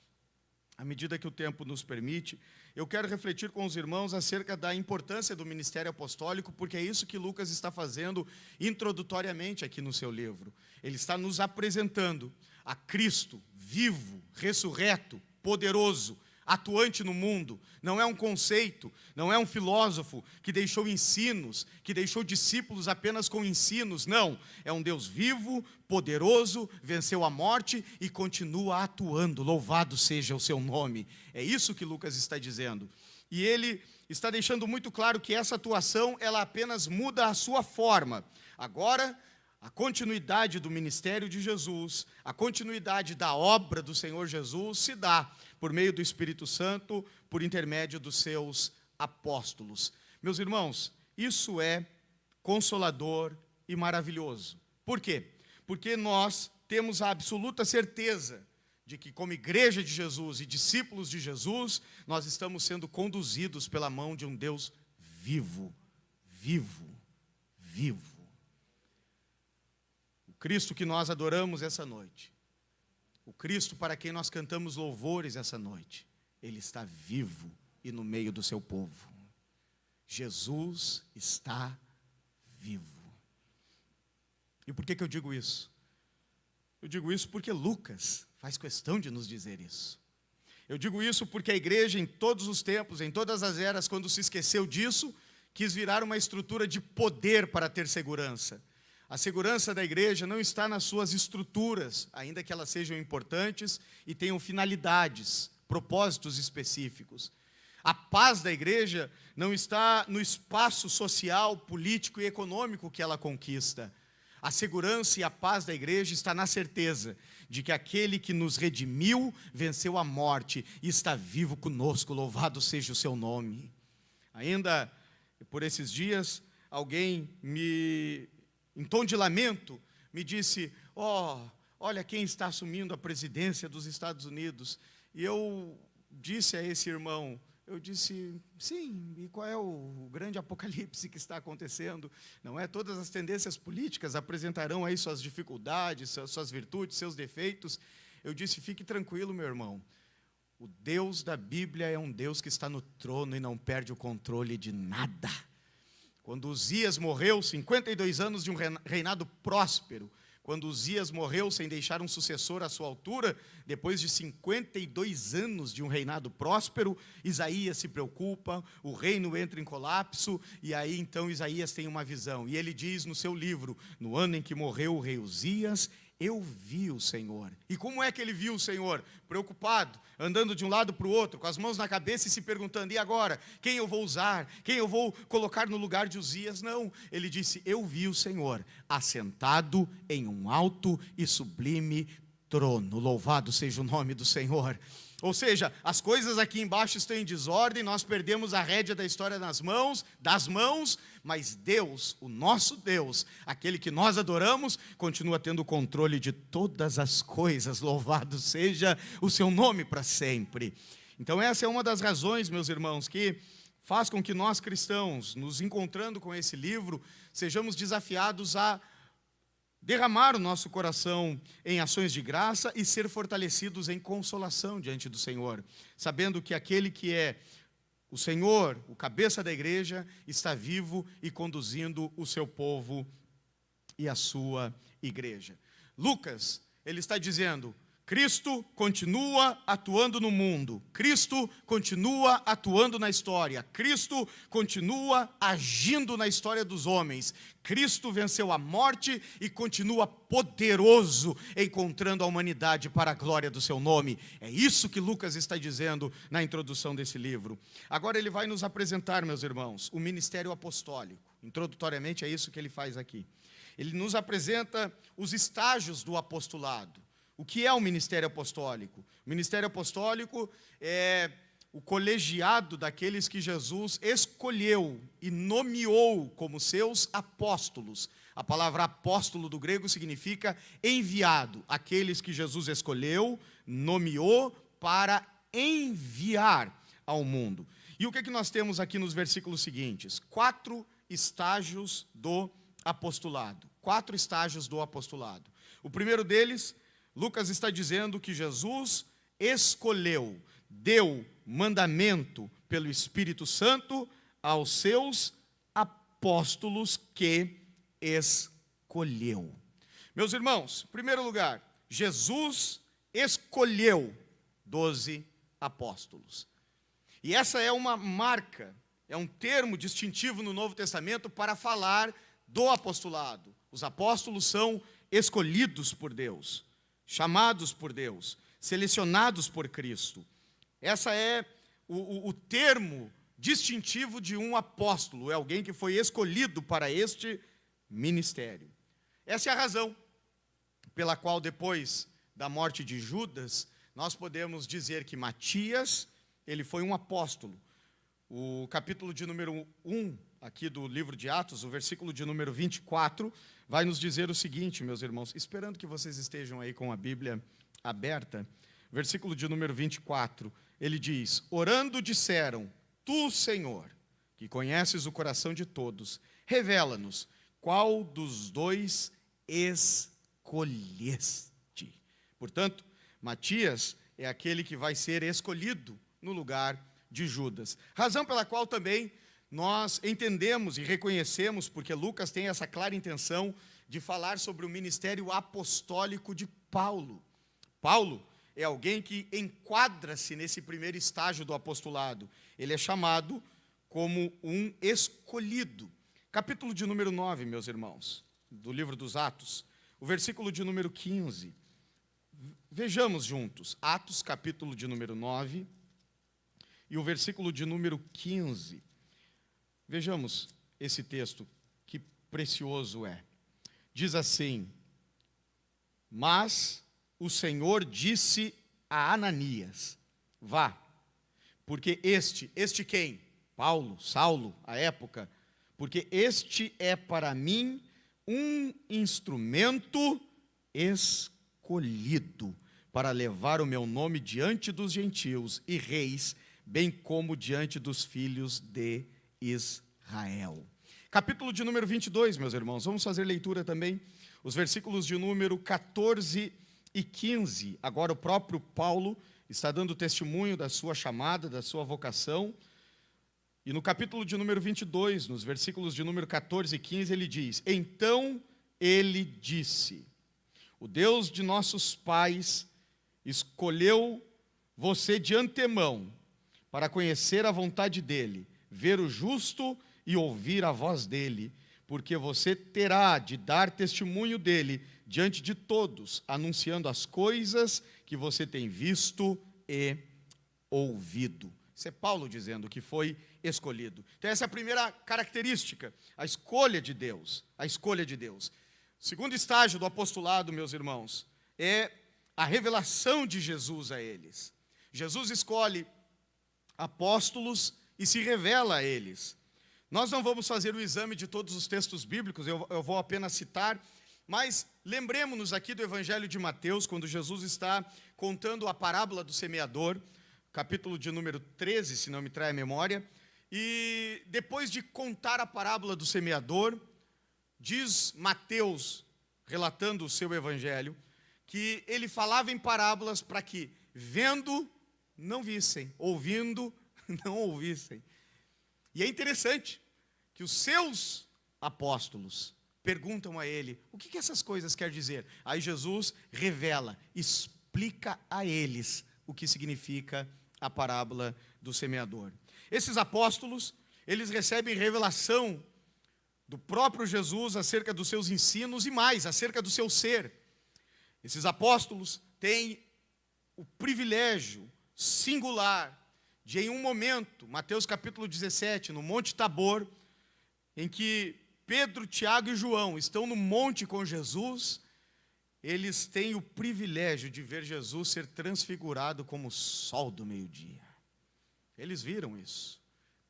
à medida que o tempo nos permite, eu quero refletir com os irmãos acerca da importância do ministério apostólico, porque é isso que Lucas está fazendo introdutoriamente aqui no seu livro. Ele está nos apresentando a Cristo vivo, ressurreto, poderoso, atuante no mundo. Não é um conceito, não é um filósofo que deixou ensinos, que deixou discípulos apenas com ensinos. Não, é um Deus vivo, poderoso, venceu a morte e continua atuando. Louvado seja o seu nome. É isso que Lucas está dizendo. E ele está deixando muito claro que essa atuação, ela apenas muda a sua forma. Agora, a continuidade do ministério de Jesus, a continuidade da obra do Senhor Jesus se dá por meio do Espírito Santo, por intermédio dos seus apóstolos. Meus irmãos, isso é consolador e maravilhoso. Por quê? Porque nós temos a absoluta certeza de que, como igreja de Jesus e discípulos de Jesus, nós estamos sendo conduzidos pela mão de um Deus vivo, vivo, vivo. O Cristo que nós adoramos essa noite, o Cristo para quem nós cantamos louvores essa noite, Ele está vivo e no meio do seu povo. Jesus está vivo. E por que eu digo isso? Eu digo isso porque Lucas faz questão de nos dizer isso. Eu digo isso porque a igreja, em todos os tempos, em todas as eras, quando se esqueceu disso, quis virar uma estrutura de poder para ter segurança. A segurança da igreja não está nas suas estruturas, ainda que elas sejam importantes e tenham finalidades, propósitos específicos. A paz da igreja não está no espaço social, político e econômico que ela conquista. A segurança e a paz da igreja está na certeza de que aquele que nos redimiu venceu a morte e está vivo conosco, louvado seja o seu nome. Ainda por esses dias, alguém em tom de lamento, me disse: olha quem está assumindo a presidência dos Estados Unidos. E eu disse a esse irmão, sim, e qual é o grande apocalipse que está acontecendo? Não é? Todas as tendências políticas apresentarão aí suas dificuldades, suas virtudes, seus defeitos. Eu disse: fique tranquilo, meu irmão. O Deus da Bíblia é um Deus que está no trono e não perde o controle de nada. Quando Uzias morreu, 52 anos de um reinado próspero, quando Uzias morreu sem deixar um sucessor à sua altura, depois de 52 anos de um reinado próspero, Isaías se preocupa, o reino entra em colapso, e aí então Isaías tem uma visão. E ele diz no seu livro: no ano em que morreu o rei Uzias, eu vi o Senhor. E como é que ele viu o Senhor? Preocupado, andando de um lado para o outro, com as mãos na cabeça e se perguntando: e agora? Quem eu vou usar? Quem eu vou colocar no lugar de Uzias? Não, ele disse: eu vi o Senhor assentado em um alto e sublime trono. Louvado seja o nome do Senhor. Ou seja, as coisas aqui embaixo estão em desordem, nós perdemos a rédea da história das mãos, mas Deus, o nosso Deus, aquele que nós adoramos, continua tendo o controle de todas as coisas. Louvado seja o seu nome para sempre. Então essa é uma das razões, meus irmãos, que faz com que nós cristãos, nos encontrando com esse livro, sejamos desafiados a derramar o nosso coração em ações de graça e ser fortalecidos em consolação diante do Senhor, sabendo que aquele que é o Senhor, o cabeça da igreja, está vivo e conduzindo o seu povo e a sua igreja. Lucas, ele está dizendo: Cristo continua atuando no mundo, Cristo continua atuando na história, Cristo continua agindo na história dos homens, Cristo venceu a morte e continua poderoso, encontrando a humanidade para a glória do seu nome. É isso que Lucas está dizendo na introdução desse livro. Agora ele vai nos apresentar, meus irmãos, o ministério apostólico. Introdutoriamente é isso que ele faz aqui. Ele nos apresenta os estágios do apostolado. O que é o ministério apostólico? O ministério apostólico é o colegiado daqueles que Jesus escolheu e nomeou como seus apóstolos. A palavra apóstolo do grego significa enviado. Aqueles que Jesus escolheu, nomeou para enviar ao mundo. E o que nós temos aqui nos versículos seguintes? 4 estágios do apostolado. 4 estágios do apostolado. O primeiro deles, Lucas está dizendo que Jesus escolheu, deu mandamento pelo Espírito Santo aos seus apóstolos que escolheu. Meus irmãos, em primeiro lugar, Jesus escolheu 12 apóstolos. E essa é uma marca, é um termo distintivo no Novo Testamento para falar do apostolado. Os apóstolos são escolhidos por Deus, chamados por Deus, selecionados por Cristo. Essa é o termo distintivo de um apóstolo, é alguém que foi escolhido para este ministério. Essa é a razão pela qual, depois da morte de Judas, nós podemos dizer que Matias, ele foi um apóstolo. O capítulo de número 1, aqui do livro de Atos, o versículo de número 24, vai nos dizer o seguinte, meus irmãos, esperando que vocês estejam aí com a Bíblia aberta, versículo de número 24, ele diz: orando disseram, tu, Senhor, que conheces o coração de todos, revela-nos qual dos dois escolheste. Portanto, Matias é aquele que vai ser escolhido no lugar de Judas. Razão pela qual também nós entendemos e reconhecemos, porque Lucas tem essa clara intenção de falar sobre o ministério apostólico de Paulo. Paulo é alguém que enquadra-se nesse primeiro estágio do apostolado. Ele é chamado como um escolhido. Capítulo de número 9, meus irmãos, do livro dos Atos, o versículo de número 15. Vejamos juntos, Atos, capítulo de número 9, e o versículo de número 15. Vejamos esse texto, que precioso é. Diz assim: mas o Senhor disse a Ananias, vá, porque este quem? Paulo, Saulo, à época, porque este é para mim um instrumento escolhido para levar o meu nome diante dos gentios e reis, bem como diante dos filhos de Israel. Capítulo de número 22, meus irmãos, vamos fazer leitura também, os versículos de número 14 e 15. Agora o próprio Paulo está dando testemunho da sua chamada, da sua vocação. E no capítulo de número 22, nos versículos de número 14 e 15, ele diz: então ele disse, o Deus de nossos pais escolheu você de antemão para conhecer a vontade dele, ver o justo e ouvir a voz dele, porque você terá de dar testemunho dele diante de todos, anunciando as coisas que você tem visto e ouvido. Isso é Paulo dizendo que foi escolhido. Então essa é a primeira característica, a escolha de Deus, a escolha de Deus. O segundo estágio do apostolado, meus irmãos, é a revelação de Jesus a eles. Jesus escolhe apóstolos e se revela a eles. Nós não vamos fazer o exame de todos os textos bíblicos, eu vou apenas citar, mas lembremos-nos aqui do Evangelho de Mateus, quando Jesus está contando a parábola do semeador, capítulo de número 13, se não me trai a memória, e depois de contar a parábola do semeador, diz Mateus, relatando o seu evangelho, que ele falava em parábolas para que, vendo, não vissem, ouvindo, não ouvissem. E é interessante que os seus apóstolos perguntam a ele, o que essas coisas quer dizer? Aí Jesus revela, explica a eles o que significa a parábola do semeador. Esses apóstolos, eles recebem revelação do próprio Jesus acerca dos seus ensinos e mais, acerca do seu ser. Esses apóstolos têm o privilégio singular de, em um momento, Mateus capítulo 17, no Monte Tabor, em que Pedro, Tiago e João estão no monte com Jesus, eles têm o privilégio de ver Jesus ser transfigurado como o sol do meio-dia. Eles viram isso.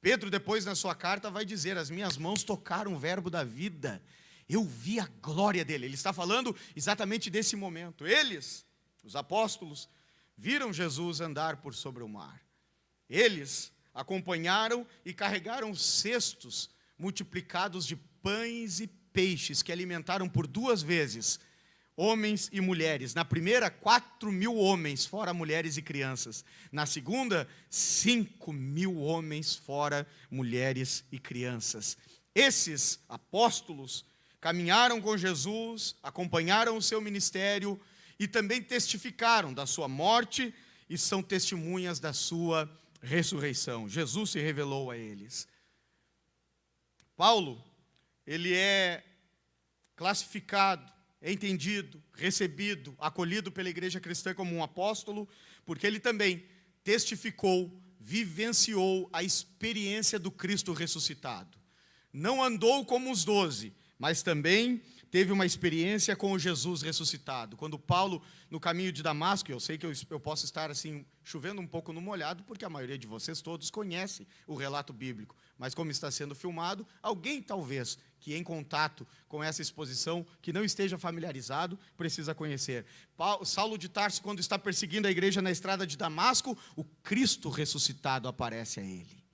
Pedro, depois na sua carta, vai dizer, as minhas mãos tocaram o verbo da vida, eu vi a glória dele. Ele está falando exatamente desse momento. Eles, os apóstolos, viram Jesus andar por sobre o mar. Eles acompanharam e carregaram cestos multiplicados de pães e peixes, que alimentaram por 2 vezes homens e mulheres. Na primeira, 4.000 homens, fora mulheres e crianças. Na segunda, 5.000 homens, fora mulheres e crianças. Esses apóstolos caminharam com Jesus, acompanharam o seu ministério e também testificaram da sua morte e são testemunhas da sua ressurreição. Jesus se revelou a eles. Paulo, ele é classificado, é entendido, recebido, acolhido pela igreja cristã como um apóstolo, porque ele também testificou, vivenciou a experiência do Cristo ressuscitado. Não andou como os 12, mas também teve uma experiência com o Jesus ressuscitado. Quando Paulo, no caminho de Damasco, eu sei que eu posso estar assim, chovendo um pouco no molhado, porque a maioria de vocês todos conhece o relato bíblico, mas como está sendo filmado, alguém talvez que em contato com essa exposição, que não esteja familiarizado, precisa conhecer. Saulo de Tarso, quando está perseguindo a igreja na estrada de Damasco, o Cristo ressuscitado aparece a ele.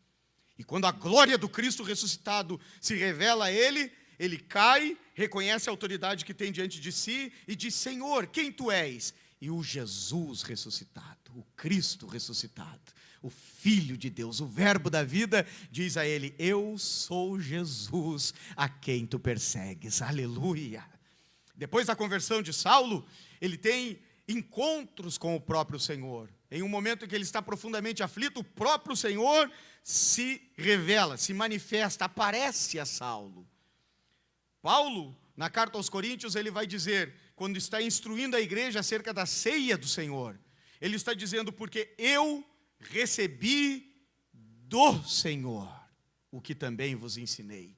E quando a glória do Cristo ressuscitado se revela a ele, ele cai, reconhece a autoridade que tem diante de si e diz: Senhor, quem tu és? E o Jesus ressuscitado, o Cristo ressuscitado, o Filho de Deus, o Verbo da vida, diz a ele: eu sou Jesus a quem tu persegues. Aleluia! Depois da conversão de Saulo, ele tem encontros com o próprio Senhor. Em um momento em que ele está profundamente aflito, o próprio Senhor se revela, se manifesta, aparece a Saulo. Paulo, na carta aos Coríntios, ele vai dizer, quando está instruindo a igreja acerca da ceia do Senhor, ele está dizendo: porque eu recebi do Senhor o que também vos ensinei.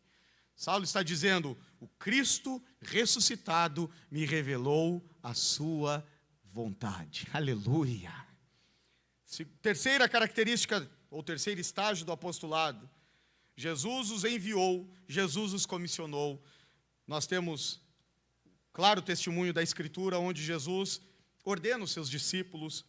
Saulo está dizendo: o Cristo ressuscitado me revelou a sua vontade. Aleluia! Terceira característica, ou terceiro estágio do apostolado: Jesus os enviou, Jesus os comissionou. Nós temos claro testemunho da Escritura, onde Jesus ordena os seus discípulos,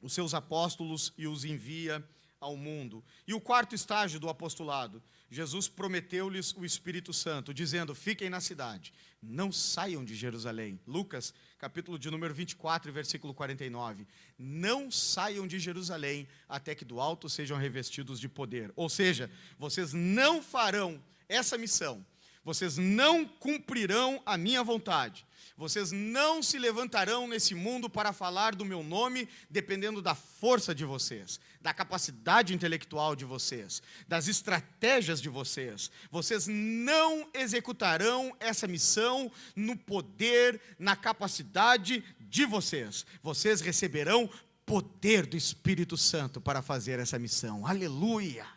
os seus apóstolos, e os envia ao mundo. E o quarto estágio do apostolado: Jesus prometeu-lhes o Espírito Santo, dizendo: fiquem na cidade, não saiam de Jerusalém. Lucas, capítulo de número 24, versículo 49. Não saiam de Jerusalém até que do alto sejam revestidos de poder. Ou seja, vocês não farão essa missão, vocês não cumprirão a minha vontade, vocês não se levantarão nesse mundo para falar do meu nome, dependendo da força de vocês, da capacidade intelectual de vocês, das estratégias de vocês. Vocês não executarão essa missão no poder, na capacidade de vocês. Vocês receberão poder do Espírito Santo para fazer essa missão. Aleluia!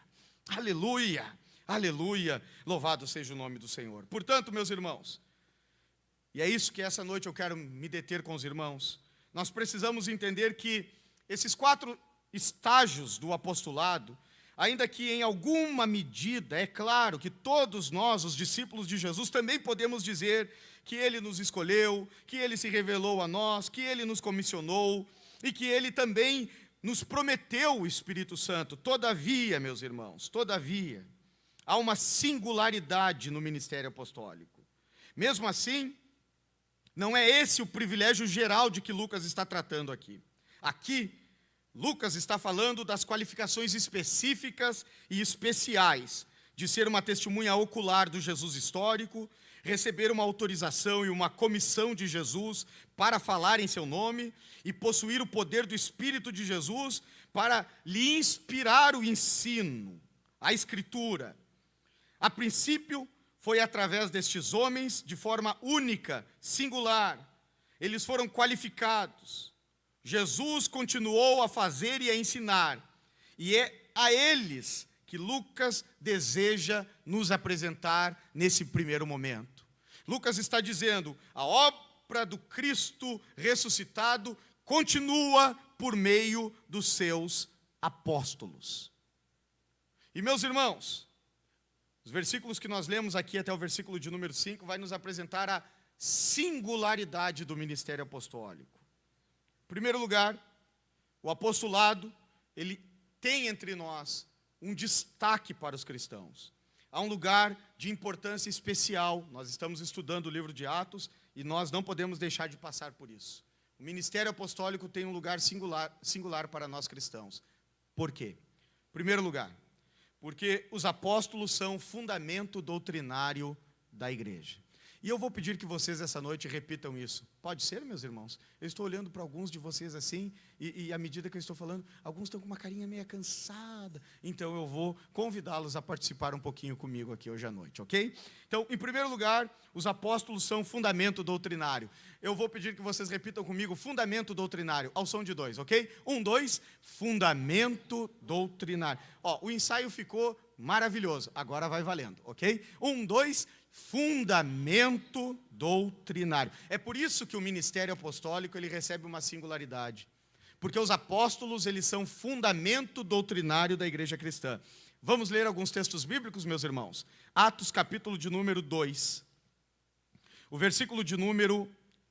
Aleluia! Aleluia, louvado seja o nome do Senhor. Portanto, meus irmãos, e é isso que essa noite eu quero me deter com os irmãos, nós precisamos entender que esses 4 estágios do apostolado, ainda que em alguma medida, é claro que todos nós, os discípulos de Jesus, também podemos dizer que Ele nos escolheu, que Ele se revelou a nós, que Ele nos comissionou e que Ele também nos prometeu o Espírito Santo. Todavia, meus irmãos, todavia, há uma singularidade no ministério apostólico. Mesmo assim, não é esse o privilégio geral de que Lucas está tratando aqui. Aqui, Lucas está falando das qualificações específicas e especiais de ser uma testemunha ocular do Jesus histórico, receber uma autorização e uma comissão de Jesus para falar em seu nome e possuir o poder do Espírito de Jesus para lhe inspirar o ensino, a Escritura. A princípio, foi através destes homens, de forma única, singular. Eles foram qualificados. Jesus continuou a fazer e a ensinar. E é a eles que Lucas deseja nos apresentar nesse primeiro momento. Lucas está dizendo: a obra do Cristo ressuscitado continua por meio dos seus apóstolos. E, meus irmãos, os versículos que nós lemos aqui até o versículo de número 5 vai nos apresentar a singularidade do ministério apostólico. Em primeiro lugar, o apostolado, ele tem entre nós um destaque para os cristãos. Há um lugar de importância especial. Nós estamos estudando o livro de Atos e nós não podemos deixar de passar por isso. O ministério apostólico tem um lugar singular para nós cristãos. Por quê? Em primeiro lugar, porque os apóstolos são o fundamento doutrinário da igreja. E eu vou pedir que vocês essa noite repitam isso. Pode ser, meus irmãos? Eu estou olhando para alguns de vocês assim, e à medida que eu estou falando, alguns estão com uma carinha meio cansada. Então eu vou convidá-los a participar um pouquinho comigo aqui hoje à noite, ok? Então, em primeiro lugar, os apóstolos são fundamento doutrinário. Eu vou pedir que vocês repitam comigo fundamento doutrinário, ao som de 2, ok? 1, 2, fundamento doutrinário. Ó, o ensaio ficou Maravilhoso. Agora vai valendo, ok? 1, 2, fundamento doutrinário. É por isso que o ministério apostólico ele recebe uma singularidade. Porque os apóstolos, eles são fundamento doutrinário da igreja cristã. Vamos ler alguns textos bíblicos, meus irmãos? Atos, capítulo de número 2. O versículo de número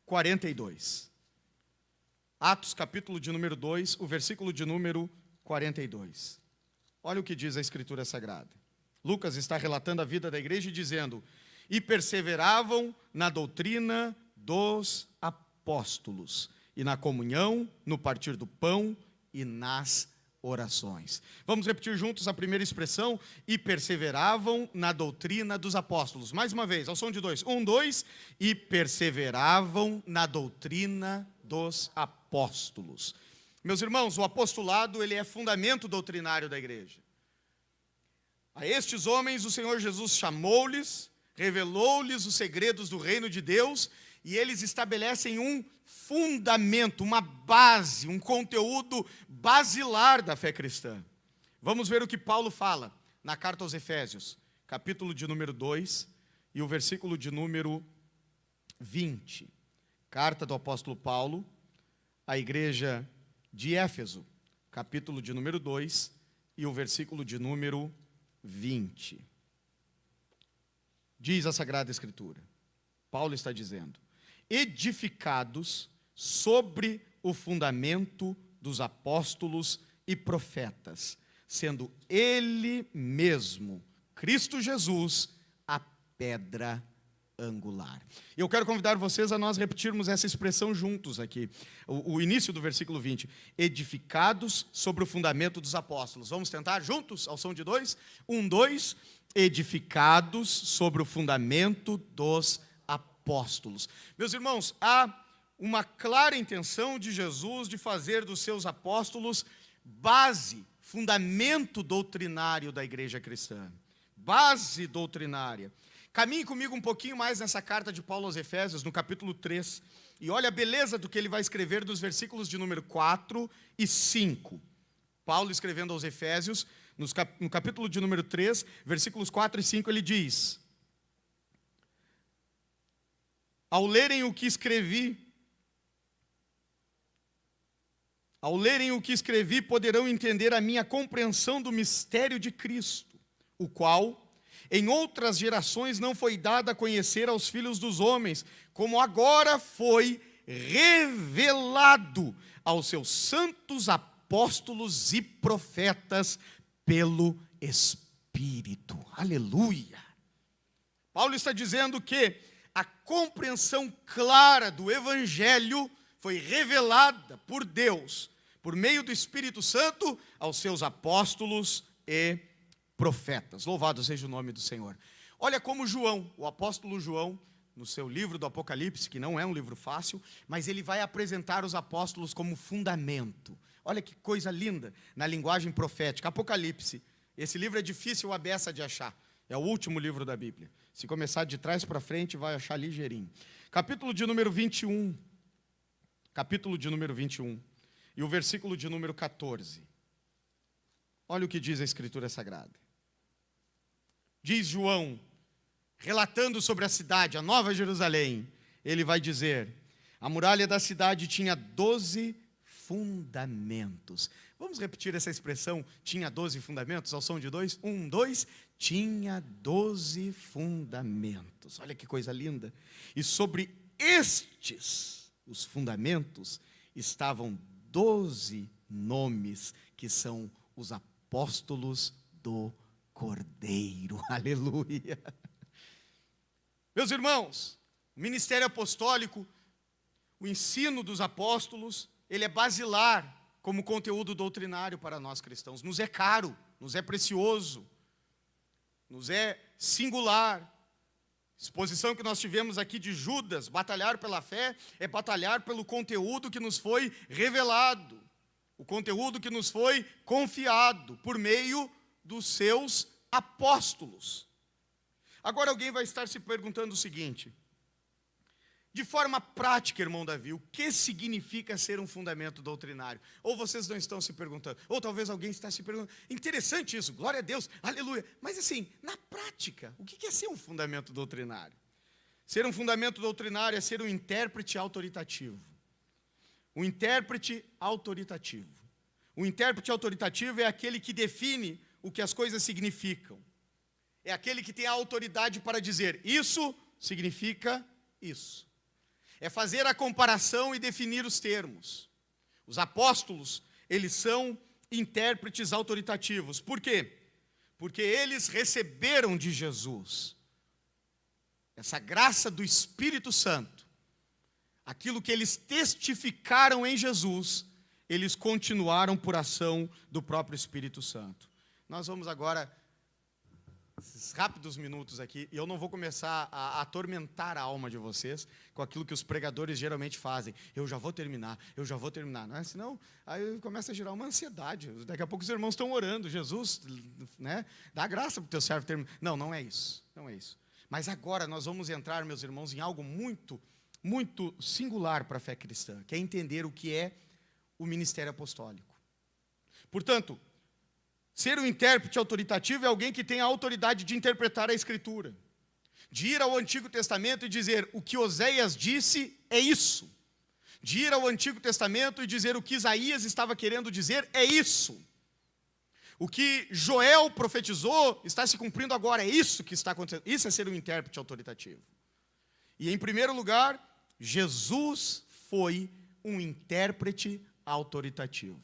42. Atos, capítulo de número 2, o versículo de número 42. Olha o que diz a Escritura Sagrada. Lucas está relatando a vida da igreja e dizendo: e perseveravam na doutrina dos apóstolos, e na comunhão, no partir do pão e nas orações. Vamos repetir juntos a primeira expressão: e perseveravam na doutrina dos apóstolos. Mais uma vez, ao som de 2. 1, 2. E perseveravam na doutrina dos apóstolos. Meus irmãos, o apostolado ele é fundamento doutrinário da igreja. A estes homens o Senhor Jesus chamou-lhes, revelou-lhes os segredos do reino de Deus, e eles estabelecem um fundamento, uma base, um conteúdo basilar da fé cristã. Vamos ver o que Paulo fala na carta aos Efésios, capítulo de número 2 e o versículo de número 20. Carta do apóstolo Paulo à igreja de Éfeso, capítulo de número 2 e o versículo de número 20. Diz a Sagrada Escritura, Paulo está dizendo: edificados sobre o fundamento dos apóstolos e profetas, sendo ele mesmo, Cristo Jesus, a pedra angular. Eu quero convidar vocês a nós repetirmos essa expressão juntos aqui, o início do versículo 20, edificados sobre o fundamento dos apóstolos. Vamos tentar juntos, ao som de 2? 1, 2, edificados sobre o fundamento dos apóstolos. Meus irmãos, há uma clara intenção de Jesus de fazer dos seus apóstolos base, fundamento doutrinário da igreja cristã. Base doutrinária. Caminhe comigo um pouquinho mais nessa carta de Paulo aos Efésios, no capítulo 3, e olha a beleza do que ele vai escrever dos versículos de número 4 e 5. Paulo escrevendo aos Efésios, no capítulo de número 3, versículos 4 e 5, ele diz: ao lerem o que escrevi, poderão entender a minha compreensão do mistério de Cristo, o qual em outras gerações não foi dado a conhecer aos filhos dos homens, como agora foi revelado aos seus santos apóstolos e profetas pelo Espírito. Aleluia! Paulo está dizendo que a compreensão clara do Evangelho foi revelada por Deus, por meio do Espírito Santo, aos seus apóstolos e profetas. Louvado seja o nome do Senhor. Olha como João, o apóstolo João, no seu livro do Apocalipse, que não é um livro fácil, mas ele vai apresentar os apóstolos como fundamento. Olha que coisa linda na linguagem profética. Apocalipse, esse livro é difícil a beça de achar. É o último livro da Bíblia. Se começar de trás para frente, vai achar ligeirinho. Capítulo de número 21. Capítulo de número 21. E o versículo de número 14. Olha o que diz a Escritura Sagrada. Diz João, relatando sobre a cidade, a Nova Jerusalém, ele vai dizer: a muralha da cidade tinha 12 fundamentos. Vamos repetir essa expressão, tinha 12 fundamentos, ao som de 2? 1, 2, tinha 12 fundamentos. Olha que coisa linda. E sobre estes, os fundamentos, estavam 12 nomes, que são os apóstolos do Cordeiro. Aleluia. Meus irmãos, o ministério apostólico, o ensino dos apóstolos, ele é basilar como conteúdo doutrinário para nós cristãos. Nos é caro, nos é precioso, nos é singular. A exposição que nós tivemos aqui de Judas, batalhar pela fé, é batalhar pelo conteúdo que nos foi revelado, o conteúdo que nos foi confiado por meio dos seus apóstolos. Agora alguém vai estar se perguntando o seguinte: De forma prática, irmão Davi, o que significa ser um fundamento doutrinário? Ou vocês não estão se perguntando, ou talvez alguém está se perguntando. Interessante isso, glória a Deus, aleluia. Mas assim, na prática, o que é ser um fundamento doutrinário? Ser um fundamento doutrinário é ser um intérprete autoritativo. Um intérprete autoritativo. O intérprete autoritativo é aquele que define o que as coisas significam. É aquele que tem a autoridade para dizer, isso significa isso. É fazer a comparação e definir os termos. Os apóstolos, eles são intérpretes autoritativos. Por quê? Porque eles receberam de Jesus essa graça do Espírito Santo. Aquilo que eles testificaram em Jesus, eles continuaram por ação do próprio Espírito Santo. Nós vamos agora, esses rápidos minutos aqui, e eu não vou começar a atormentar a alma de vocês com aquilo que os pregadores geralmente fazem. Eu já vou terminar. Não é? Senão, aí começa a gerar uma ansiedade. Daqui a pouco os irmãos estão orando. Jesus, né, dá graça para o teu servo terminar. Não é isso. Mas agora nós vamos entrar, meus irmãos, em algo muito, muito singular para a fé cristã, que é entender o que é o ministério apostólico. Portanto, ser um intérprete autoritativo é alguém que tem a autoridade de interpretar a Escritura, de ir ao Antigo Testamento e dizer o que Oséias disse é isso, de ir ao Antigo Testamento e dizer o que Isaías estava querendo dizer é isso, o que Joel profetizou está se cumprindo agora, é isso que está acontecendo. Isso é ser um intérprete autoritativo. E em primeiro lugar, Jesus foi um intérprete autoritativo.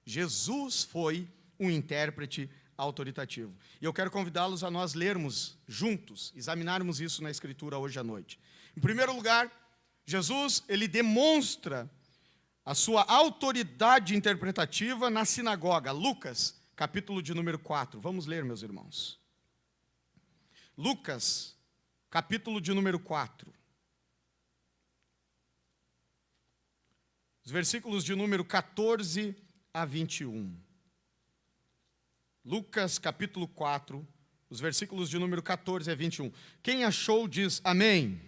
Jesus foi um intérprete autoritativo. E eu quero convidá-los a nós lermos juntos, examinarmos isso na Escritura hoje à noite. Em primeiro lugar, Jesus, ele demonstra a sua autoridade interpretativa na sinagoga. Lucas, capítulo de número 4. Vamos ler, meus irmãos. Lucas, capítulo de número 4. Os versículos de número 14 a 21. Lucas, capítulo 4, os versículos de número 14 a 21. Quem achou diz amém.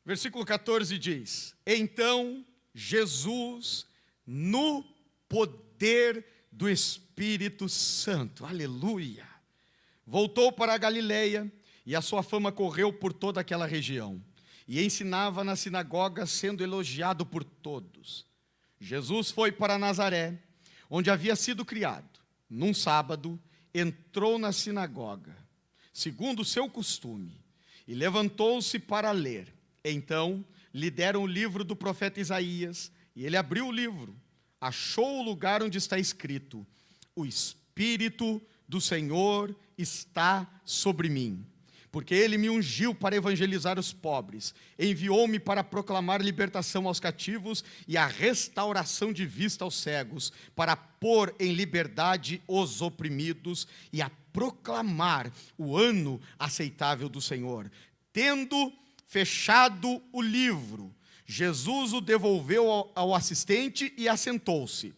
Versículo 14 diz: então Jesus, no poder do Espírito Santo, aleluia, voltou para a Galileia, e a sua fama correu por toda aquela região, e ensinava na sinagoga, sendo elogiado por todos. Jesus foi para Nazaré, onde havia sido criado. Num sábado, entrou na sinagoga, segundo o seu costume, e levantou-se para ler. Então, lhe deram o livro do profeta Isaías, e ele abriu o livro, achou o lugar onde está escrito: o Espírito do Senhor está sobre mim, porque ele me ungiu para evangelizar os pobres, enviou-me para proclamar libertação aos cativos e a restauração de vista aos cegos, para pôr em liberdade os oprimidos e a proclamar o ano aceitável do Senhor. Tendo fechado o livro, Jesus o devolveu ao assistente e assentou-se.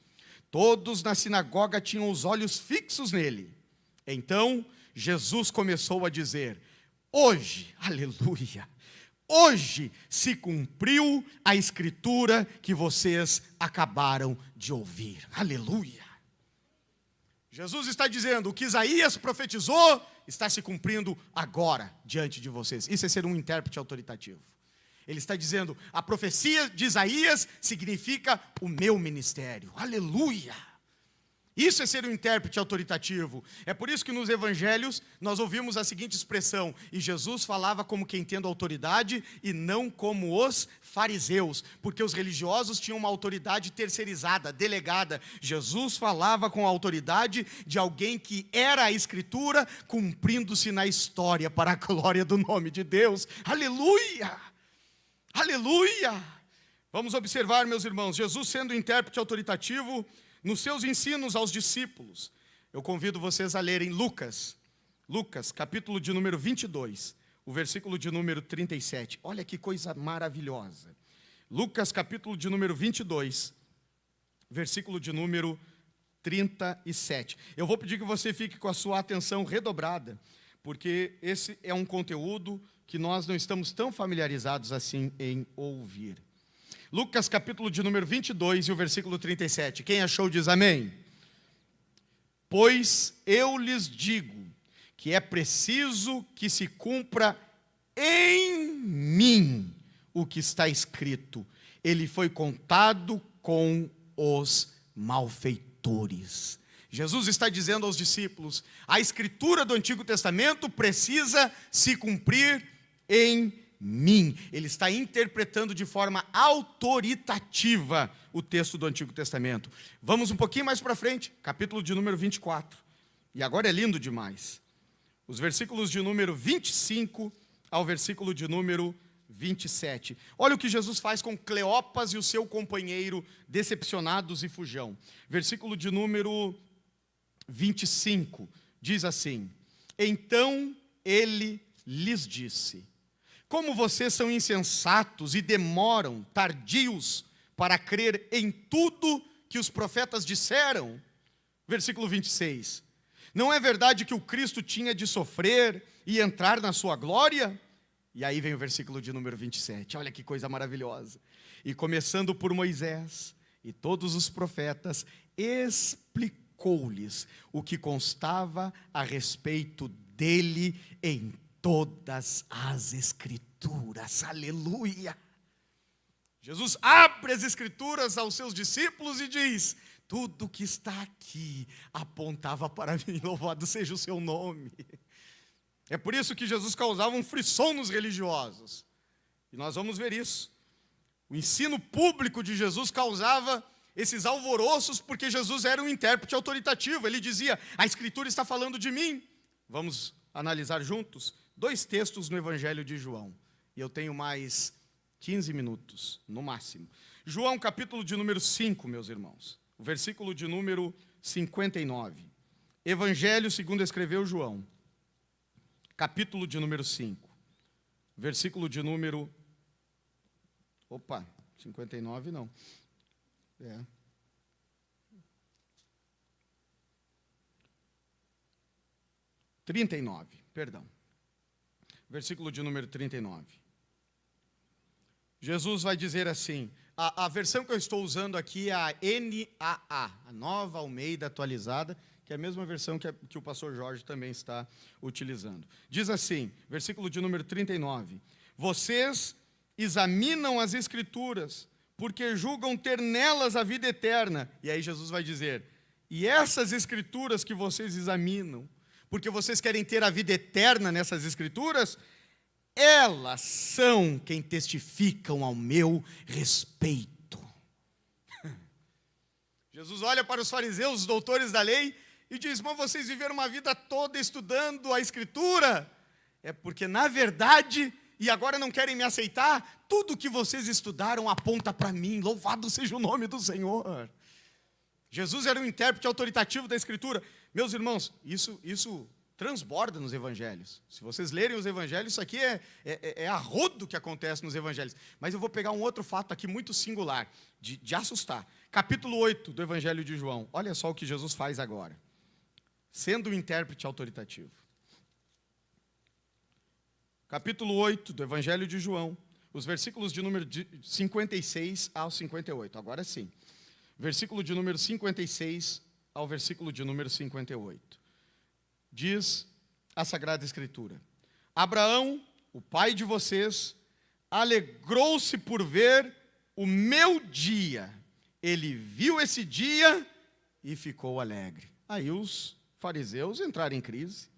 Todos na sinagoga tinham os olhos fixos nele. Então Jesus começou a dizer: hoje, aleluia, hoje se cumpriu a escritura que vocês acabaram de ouvir. Aleluia. Jesus está dizendo: o que Isaías profetizou está se cumprindo agora diante de vocês. Isso é ser um intérprete autoritativo. Ele está dizendo: a profecia de Isaías significa o meu ministério. Aleluia! Isso é ser um intérprete autoritativo. É por isso que nos evangelhos nós ouvimos a seguinte expressão: e Jesus falava como quem tendo autoridade e não como os fariseus, porque os religiosos tinham uma autoridade terceirizada, delegada. Jesus falava com a autoridade de alguém que era a Escritura cumprindo-se na história para a glória do nome de Deus. Aleluia! Aleluia! Vamos observar, meus irmãos, Jesus sendo intérprete autoritativo nos seus ensinos aos discípulos. Eu convido vocês a lerem Lucas, capítulo de número 22, o versículo de número 37. Olha que coisa maravilhosa. Lucas, capítulo de número 22, versículo de número 37. Eu vou pedir que você fique com a sua atenção redobrada, porque esse é um conteúdo que nós não estamos tão familiarizados assim em ouvir. Lucas, capítulo de número 22 e o versículo 37. Quem achou diz amém. Pois eu lhes digo que é preciso que se cumpra em mim o que está escrito. Ele foi contado com os malfeitores. Jesus está dizendo aos discípulos, a escritura do Antigo Testamento precisa se cumprir em mim. Ele está interpretando de forma autoritativa o texto do Antigo Testamento. Vamos um pouquinho mais para frente, capítulo de número 24. E agora é lindo demais. Os versículos de número 25 ao versículo de número 27. Olha o que Jesus faz com Cleopas e o seu companheiro decepcionados e fujão. Versículo de número 25 diz assim: então ele lhes disse: como vocês são insensatos e demoram, tardios, para crer em tudo que os profetas disseram. Versículo 26. Não é verdade que o Cristo tinha de sofrer e entrar na sua glória? E aí vem o versículo de número 27. Olha que coisa maravilhosa. E começando por Moisés e todos os profetas, explicou-lhes o que constava a respeito dele em todas as Escrituras. Aleluia! Jesus abre as Escrituras aos seus discípulos e diz: tudo que está aqui apontava para mim, louvado seja o seu nome. É por isso que Jesus causava um frisson nos religiosos. E nós vamos ver isso. O ensino público de Jesus causava esses alvoroços porque Jesus era um intérprete autoritativo. Ele dizia, a Escritura está falando de mim. Vamos analisar juntos 2 textos no Evangelho de João. E eu tenho mais 15 minutos, no máximo. João, capítulo de número 5, meus irmãos. O versículo de número 59. Evangelho segundo escreveu João. Capítulo de número 5. Versículo de número... 59 não. 39, perdão. Versículo de número 39. Jesus vai dizer assim, a versão que eu estou usando aqui é a NAA, a Nova Almeida Atualizada, que é a mesma versão que o pastor Jorge também está utilizando. Diz assim, versículo de número 39, vocês examinam as Escrituras, porque julgam ter nelas a vida eterna. E aí Jesus vai dizer, e essas Escrituras que vocês examinam, porque vocês querem ter a vida eterna nessas Escrituras, elas são quem testificam ao meu respeito. Jesus olha para os fariseus, os doutores da lei, e diz, mas vocês viveram uma vida toda estudando a Escritura? É porque, na verdade, e agora não querem me aceitar, tudo que vocês estudaram aponta para mim, louvado seja o nome do Senhor. Jesus era um intérprete autoritativo da Escritura. Meus irmãos, isso transborda nos evangelhos. Se vocês lerem os evangelhos, isso aqui é a rodo que acontece nos evangelhos. Mas eu vou pegar um outro fato aqui muito singular, de assustar. Capítulo 8 do Evangelho de João. Olha só o que Jesus faz agora. Sendo um intérprete autoritativo. Capítulo 8 do Evangelho de João. Os versículos de número 56 ao 58. Agora sim. Versículo de número 56 ao versículo de número 58. Diz a Sagrada Escritura: Abraão, o pai de vocês, alegrou-se por ver o meu dia. Ele viu esse dia e ficou alegre. Aí os fariseus entraram em crise.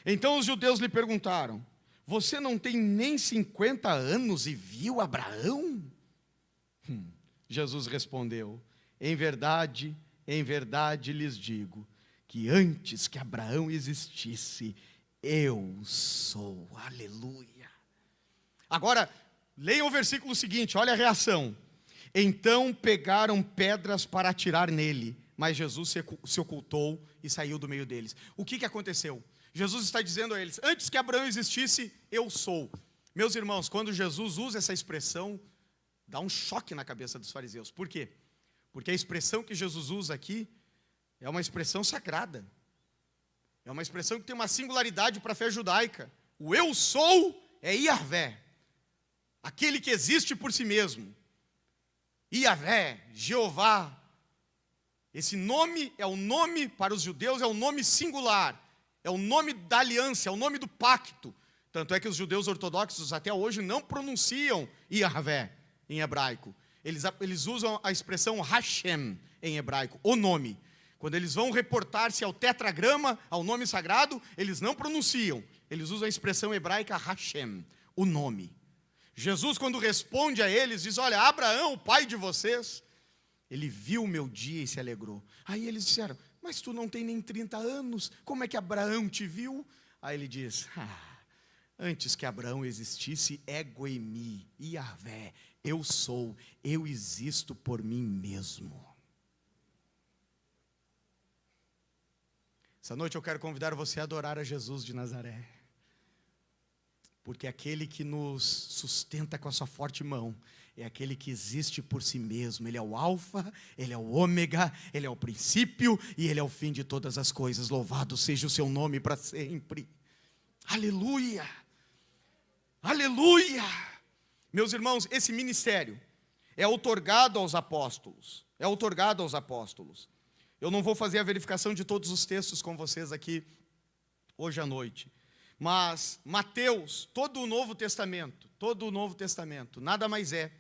Então os judeus lhe perguntaram: você não tem nem 50 anos e viu Abraão? Jesus respondeu: em verdade lhes digo, que antes que Abraão existisse, eu sou. Aleluia. Agora, leiam o versículo seguinte, olha a reação. Então pegaram pedras para atirar nele, mas Jesus se ocultou e saiu do meio deles. O que aconteceu? Jesus está dizendo a eles, antes que Abraão existisse, eu sou. Meus irmãos, quando Jesus usa essa expressão, dá um choque na cabeça dos fariseus. Por quê? Porque a expressão que Jesus usa aqui é uma expressão sagrada. É uma expressão que tem uma singularidade para a fé judaica. O eu sou é Yahvé, aquele que existe por si mesmo. Yahvé, Jeová. Esse nome é o nome, para os judeus, é o nome singular. É o nome da aliança, é o nome do pacto. Tanto é que os judeus ortodoxos até hoje não pronunciam Yahvé em hebraico. Eles usam a expressão Hashem em hebraico, o nome. Quando eles vão reportar-se ao tetragrama, ao nome sagrado, eles não pronunciam. Eles usam a expressão hebraica Hashem, o nome. Jesus, quando responde a eles, diz: olha, Abraão, o pai de vocês, ele viu o meu dia e se alegrou. Aí eles disseram: mas tu não tem nem 30 anos, como é que Abraão te viu? Aí ele diz: antes que Abraão existisse, ego eimi, Yahvé, eu sou, eu existo por mim mesmo. Essa noite eu quero convidar você a adorar a Jesus de Nazaré, porque aquele que nos sustenta com a sua forte mão é aquele que existe por si mesmo. Ele é o alfa, ele é o ômega, ele é o princípio e ele é o fim de todas as coisas. Louvado seja o seu nome para sempre. Aleluia, aleluia. Meus irmãos, esse ministério é outorgado aos apóstolos, Eu não vou fazer a verificação de todos os textos com vocês aqui hoje à noite, mas Mateus, todo o Novo Testamento, nada mais é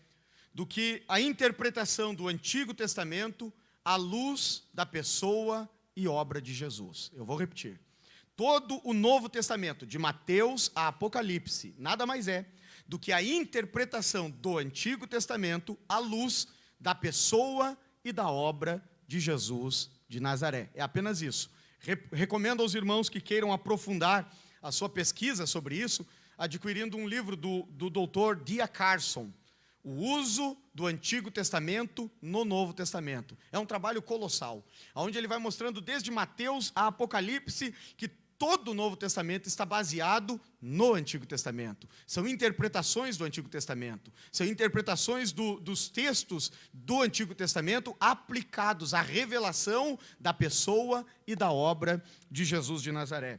do que a interpretação do Antigo Testamento à luz da pessoa e obra de Jesus. Eu vou repetir. Todo o Novo Testamento, de Mateus a Apocalipse, nada mais é do que a interpretação do Antigo Testamento à luz da pessoa e da obra de Jesus de Nazaré. É apenas isso. Recomendo aos irmãos que queiram aprofundar a sua pesquisa sobre isso, adquirindo um livro do Dr. D.A. Carson, O Uso do Antigo Testamento no Novo Testamento. É um trabalho colossal, onde ele vai mostrando desde Mateus a Apocalipse que todo o Novo Testamento está baseado no Antigo Testamento. São interpretações do Antigo Testamento. São interpretações dos textos do Antigo Testamento aplicados à revelação da pessoa e da obra de Jesus de Nazaré.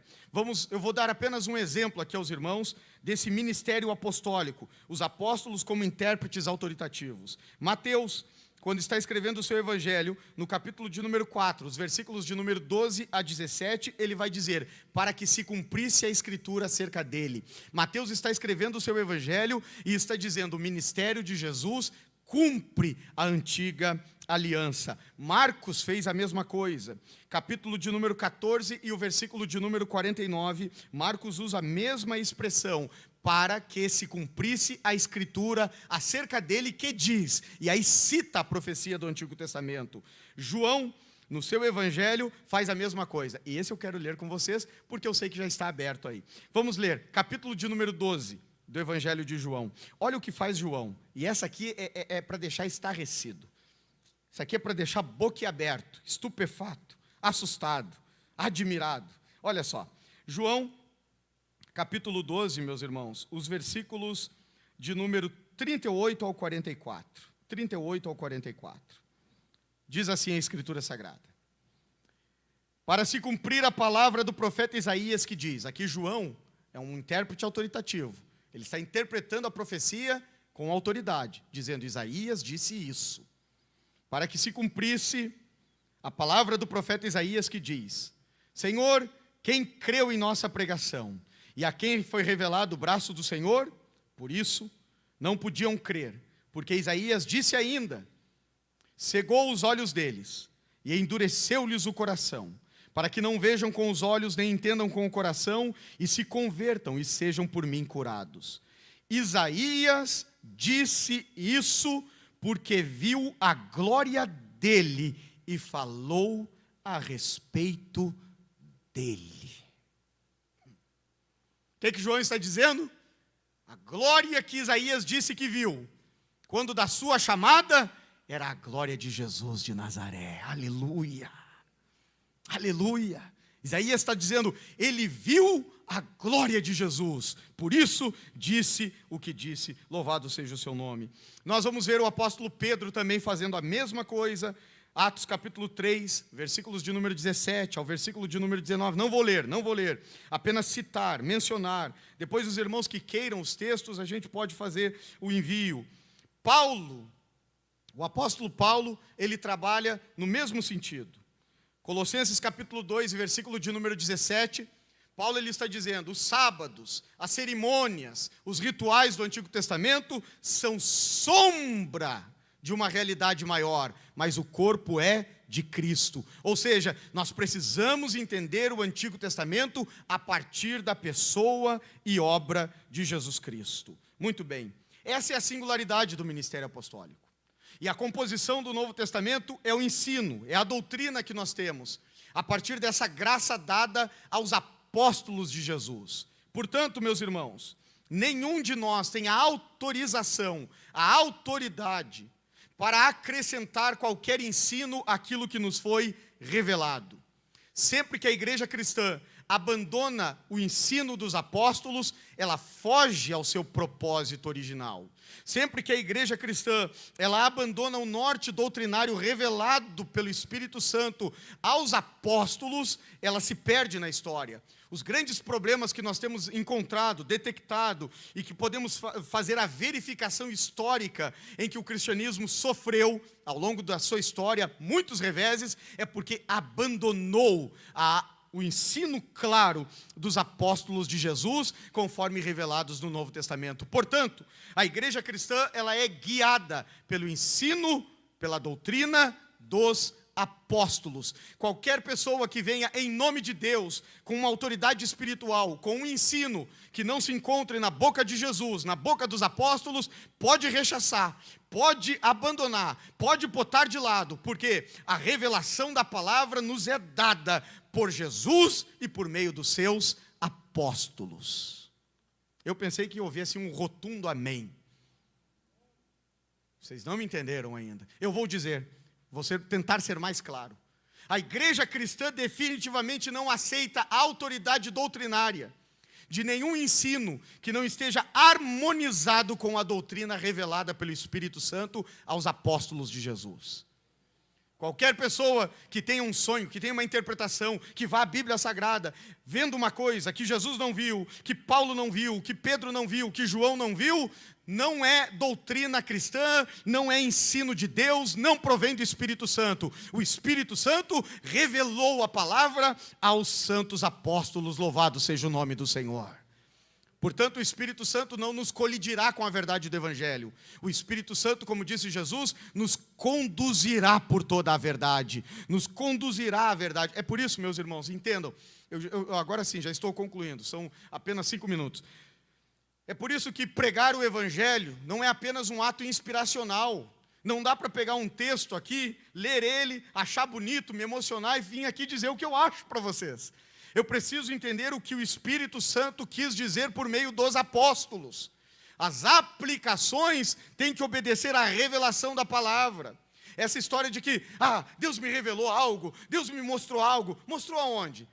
Eu vou dar apenas um exemplo aqui aos irmãos desse ministério apostólico. Os apóstolos como intérpretes autoritativos. Mateus, quando está escrevendo o seu evangelho, no capítulo de número 4, os versículos de número 12 a 17, ele vai dizer: para que se cumprisse a escritura acerca dele. Mateus está escrevendo o seu evangelho e está dizendo: o ministério de Jesus cumpre a antiga aliança. Marcos fez a mesma coisa. Capítulo de número 14 e o versículo de número 49, Marcos usa a mesma expressão: para que se cumprisse a escritura acerca dele que diz, e aí cita a profecia do Antigo Testamento. João, no seu evangelho, faz a mesma coisa, e esse eu quero ler com vocês, porque eu sei que já está aberto aí. Vamos ler, capítulo de número 12, do evangelho de João. Olha o que faz João, e essa aqui é para deixar estarrecido, isso aqui é para deixar boquiaberto, estupefato, assustado, admirado. Olha só, João, capítulo 12, meus irmãos, os versículos de número 38 ao 44. 38 ao 44. Diz assim a Escritura Sagrada: para se cumprir a palavra do profeta Isaías que diz. Aqui João é um intérprete autoritativo. Ele está interpretando a profecia com autoridade, dizendo: Isaías disse isso. Para que se cumprisse a palavra do profeta Isaías que diz: Senhor, quem creu em nossa pregação? E a quem foi revelado o braço do Senhor? Por isso, não podiam crer, porque Isaías disse ainda: cegou os olhos deles, e endureceu-lhes o coração, para que não vejam com os olhos, nem entendam com o coração, e se convertam, e sejam por mim curados. Isaías disse isso, porque viu a glória dele, e falou a respeito dele. O que João está dizendo? A glória que Isaías disse que viu, quando da sua chamada, era a glória de Jesus de Nazaré. Aleluia, aleluia. Isaías está dizendo, ele viu a glória de Jesus, por isso disse o que disse, louvado seja o seu nome. Nós vamos ver o apóstolo Pedro também fazendo a mesma coisa, Atos capítulo 3, versículos de número 17 ao versículo de número 19. Não vou ler, apenas citar, mencionar. Depois os irmãos que queiram os textos, a gente pode fazer o envio. Paulo, o apóstolo Paulo, ele trabalha no mesmo sentido. Colossenses capítulo 2, versículo de número 17, Paulo ele está dizendo: os sábados, as cerimônias, os rituais do Antigo Testamento são sombra de uma realidade maior, mas o corpo é de Cristo. Ou seja, nós precisamos entender o Antigo Testamento a partir da pessoa e obra de Jesus Cristo. Muito bem, essa é a singularidade do ministério apostólico. E a composição do Novo Testamento é o ensino, é a doutrina que nós temos, a partir dessa graça dada aos apóstolos de Jesus. Portanto, meus irmãos, nenhum de nós tem a autorização, a autoridade para acrescentar qualquer ensino àquilo que nos foi revelado. Sempre que a igreja cristã abandona o ensino dos apóstolos, ela foge ao seu propósito original. Sempre que a igreja cristã, ela abandona o norte doutrinário revelado pelo Espírito Santo aos apóstolos, ela se perde na história. Os grandes problemas que nós temos encontrado, detectado, e que podemos fazer a verificação histórica em que o cristianismo sofreu ao longo da sua história, muitos reveses, é porque abandonou o ensino claro dos apóstolos de Jesus, conforme revelados no Novo Testamento. Portanto, a igreja cristã, ela é guiada pelo ensino, pela doutrina dos apóstolos. Qualquer pessoa que venha em nome de Deus, com uma autoridade espiritual, com um ensino que não se encontre na boca de Jesus, na boca dos apóstolos, pode rechaçar, pode abandonar, pode botar de lado, porque a revelação da palavra nos é dada por Jesus e por meio dos seus apóstolos. Eu pensei que houvesse um rotundo amém. Vocês não me entenderam ainda. Eu vou dizer, vou tentar ser mais claro. A igreja cristã definitivamente não aceita a autoridade doutrinária de nenhum ensino que não esteja harmonizado com a doutrina revelada pelo Espírito Santo aos apóstolos de Jesus. Qualquer pessoa que tenha um sonho, que tenha uma interpretação, que vá à Bíblia Sagrada, vendo uma coisa que Jesus não viu, que Paulo não viu, que Pedro não viu, que João não viu, não é doutrina cristã, não é ensino de Deus, não provém do Espírito Santo. O Espírito Santo revelou a palavra aos santos apóstolos, louvado seja o nome do Senhor. Portanto, o Espírito Santo não nos colidirá com a verdade do Evangelho. O Espírito Santo, como disse Jesus, nos conduzirá por toda a verdade. Nos conduzirá à verdade. É por isso, meus irmãos, entendam. Eu agora sim, já estou concluindo. São apenas 5 minutos. É por isso que pregar o Evangelho não é apenas um ato inspiracional. Não dá para pegar um texto aqui, ler ele, achar bonito, me emocionar e vir aqui dizer o que eu acho para vocês. Eu preciso entender o que o Espírito Santo quis dizer por meio dos apóstolos. As aplicações têm que obedecer à revelação da palavra. Essa história de que, Deus me revelou algo, Deus me mostrou algo. Mostrou aonde?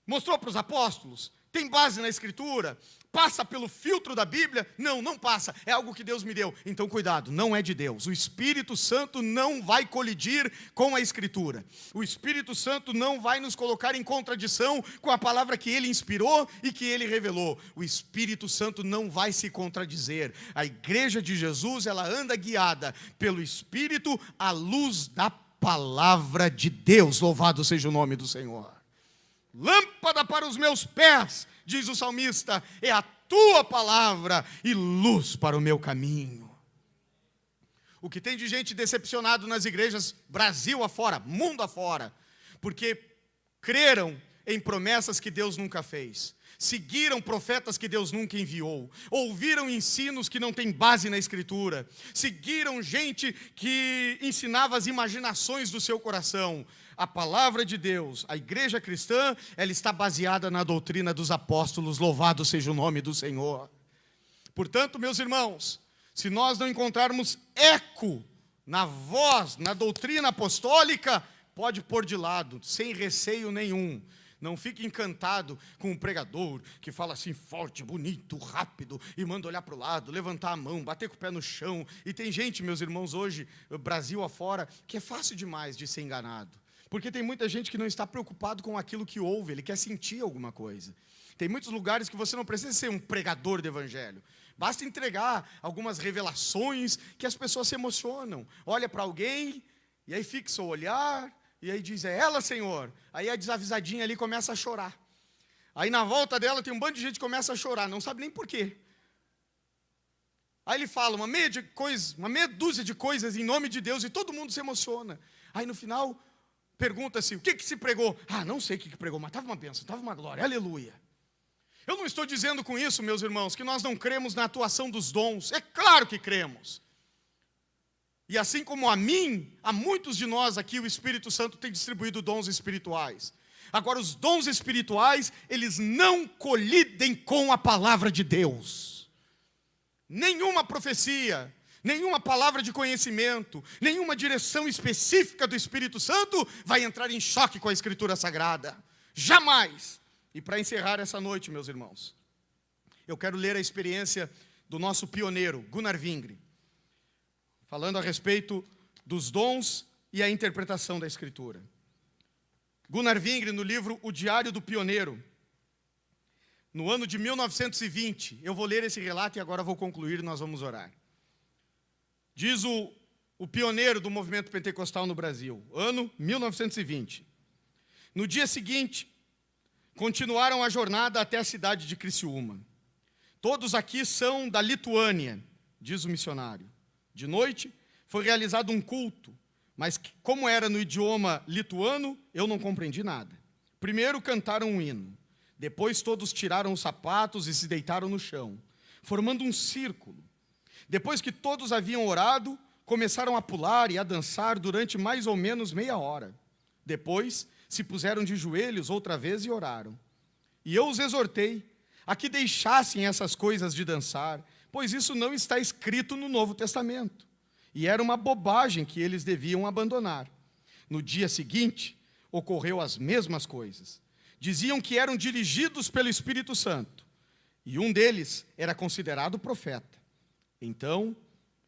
Mostrou para os apóstolos? Tem base na Escritura? Passa pelo filtro da Bíblia? Não, não passa, é algo que Deus me deu. Então cuidado, não é de Deus. O Espírito Santo não vai colidir com a Escritura. O Espírito Santo não vai nos colocar em contradição com a palavra que Ele inspirou e que Ele revelou. O Espírito Santo não vai se contradizer. A igreja de Jesus, ela anda guiada pelo Espírito à luz da palavra de Deus. Louvado seja o nome do Senhor. Lâmpada para os meus pés, diz o salmista, é a tua palavra e luz para o meu caminho. O que tem de gente decepcionado nas igrejas, Brasil afora, mundo afora, porque creram em promessas que Deus nunca fez, seguiram profetas que Deus nunca enviou, ouviram ensinos que não têm base na Escritura, seguiram gente que ensinava as imaginações do seu coração. A palavra de Deus, a igreja cristã, ela está baseada na doutrina dos apóstolos, louvado seja o nome do Senhor. Portanto, meus irmãos, se nós não encontrarmos eco na voz, na doutrina apostólica, pode pôr de lado, sem receio nenhum. Não fique encantado com um pregador que fala assim forte, bonito, rápido, e manda olhar para o lado, levantar a mão, bater com o pé no chão. E tem gente, meus irmãos, hoje, Brasil afora, que é fácil demais de ser enganado. Porque tem muita gente que não está preocupado com aquilo que ouve, ele quer sentir alguma coisa. Tem muitos lugares que você não precisa ser um pregador do evangelho. Basta entregar algumas revelações que as pessoas se emocionam. Olha para alguém, e aí fixa o olhar, e aí diz, é ela, Senhor. Aí a desavisadinha ali começa a chorar. Aí na volta dela tem um bando de gente que começa a chorar, não sabe nem por quê. Aí ele fala uma meia dúzia de coisas em nome de Deus e todo mundo se emociona. Aí no final, pergunta-se, o que se pregou? Ah, não sei o que pregou, mas estava uma bênção, estava uma glória, aleluia. Eu não estou dizendo com isso, meus irmãos, que nós não cremos na atuação dos dons. É claro que cremos. E assim como a mim, a muitos de nós aqui, o Espírito Santo tem distribuído dons espirituais. Agora, os dons espirituais, eles não colidem com a palavra de Deus. Nenhuma profecia, nenhuma palavra de conhecimento, nenhuma direção específica do Espírito Santo vai entrar em choque com a Escritura Sagrada. Jamais. E para encerrar essa noite, meus irmãos, eu quero ler a experiência do nosso pioneiro, Gunnar Vingre, falando a respeito dos dons e a interpretação da Escritura. Gunnar Vingre, no livro O Diário do Pioneiro, no ano de 1920, eu vou ler esse relato e agora vou concluir e nós vamos orar. Diz o pioneiro do movimento pentecostal no Brasil, ano 1920. No dia seguinte, continuaram a jornada até a cidade de Criciúma. Todos aqui são da Lituânia, diz o missionário. De noite, foi realizado um culto, mas como era no idioma lituano, eu não compreendi nada. Primeiro cantaram um hino, depois todos tiraram os sapatos e se deitaram no chão, formando um círculo. Depois que todos haviam orado, começaram a pular e a dançar durante mais ou menos meia hora. Depois, se puseram de joelhos outra vez e oraram. E eu os exortei a que deixassem essas coisas de dançar, pois isso não está escrito no Novo Testamento. E era uma bobagem que eles deviam abandonar. No dia seguinte, ocorreu as mesmas coisas. Diziam que eram dirigidos pelo Espírito Santo. E um deles era considerado profeta. Então,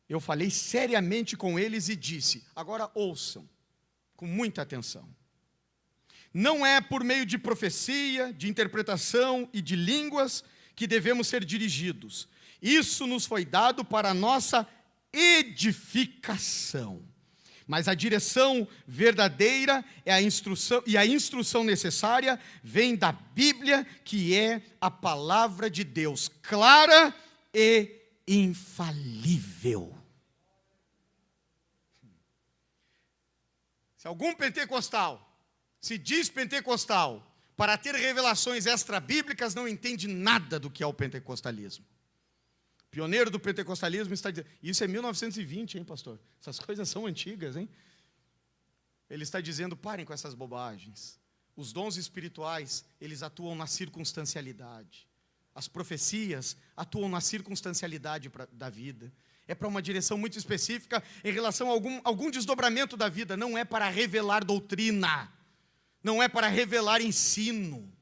eu falei seriamente com eles e disse, agora ouçam, com muita atenção. Não é por meio de profecia, de interpretação e de línguas que devemos ser dirigidos. Isso nos foi dado para a nossa edificação. Mas a direção verdadeira é a instrução, e a instrução necessária vem da Bíblia, que é a palavra de Deus, clara e infalível. Se algum pentecostal se diz pentecostal para ter revelações extra-bíblicas, não entende nada do que é o pentecostalismo. O pioneiro do pentecostalismo está dizendo, isso é 1920, hein, pastor? Essas coisas são antigas, hein? Ele está dizendo, parem com essas bobagens. Os dons espirituais, eles atuam na circunstancialidade. As profecias atuam na circunstancialidade da vida. É para uma direção muito específica em relação a algum desdobramento da vida. Não é para revelar doutrina. Não é para revelar ensino.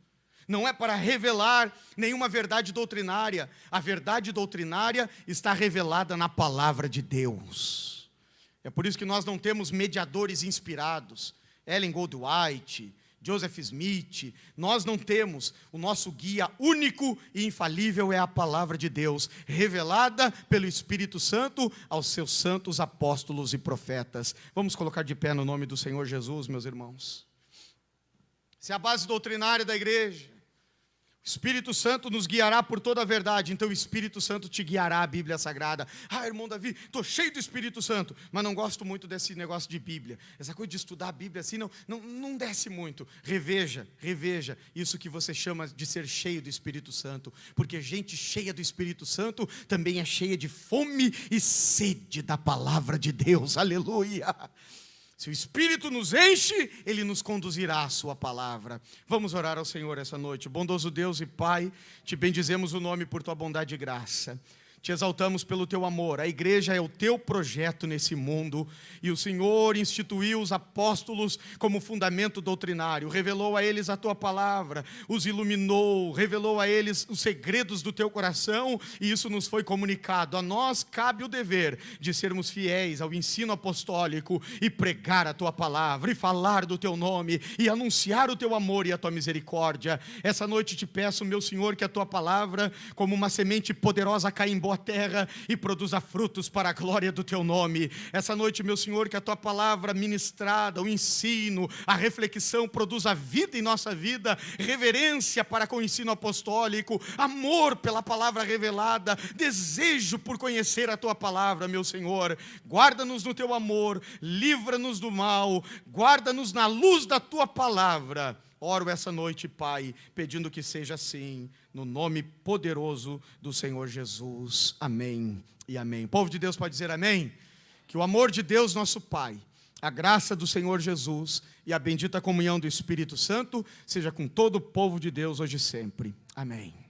Não é para revelar nenhuma verdade doutrinária. A verdade doutrinária está revelada na palavra de Deus. É por isso que nós não temos mediadores inspirados. Ellen Goldwhite, Joseph Smith, nós não temos. O nosso guia único e infalível é a palavra de Deus, revelada pelo Espírito Santo aos seus santos apóstolos e profetas. Vamos colocar de pé no nome do Senhor Jesus, meus irmãos. Se a base doutrinária da igreja, o Espírito Santo nos guiará por toda a verdade, então o Espírito Santo te guiará a Bíblia Sagrada. Ah, irmão Davi, estou cheio do Espírito Santo, mas não gosto muito desse negócio de Bíblia. Essa coisa de estudar a Bíblia assim, não desce muito. Reveja isso que você chama de ser cheio do Espírito Santo, porque gente cheia do Espírito Santo também é cheia de fome e sede da palavra de Deus. Aleluia! Se o Espírito nos enche, Ele nos conduzirá à sua palavra. Vamos orar ao Senhor essa noite. Bondoso Deus e Pai, te bendizemos o nome por tua bondade e graça. Te exaltamos pelo teu amor. A igreja é o teu projeto nesse mundo. E o Senhor instituiu os apóstolos como fundamento doutrinário. Revelou a eles a tua palavra. Os iluminou. Revelou a eles os segredos do teu coração. E isso nos foi comunicado. A nós cabe o dever de sermos fiéis ao ensino apostólico e pregar a tua palavra, e falar do teu nome, e anunciar o teu amor e a tua misericórdia. Essa noite te peço, meu Senhor, que a tua palavra, como uma semente poderosa, caia em boa terra e produza frutos para a glória do teu nome. Essa noite, meu Senhor, que a tua palavra ministrada, o ensino, a reflexão produza vida em nossa vida, reverência para com o ensino apostólico, amor pela palavra revelada, desejo por conhecer a tua palavra, meu Senhor. Guarda-nos no teu amor, livra-nos do mal, guarda-nos na luz da tua palavra. Oro essa noite, Pai, pedindo que seja assim, no nome poderoso do Senhor Jesus. Amém e amém. O povo de Deus pode dizer amém? Que o amor de Deus, nosso Pai, a graça do Senhor Jesus e a bendita comunhão do Espírito Santo seja com todo o povo de Deus hoje e sempre. Amém.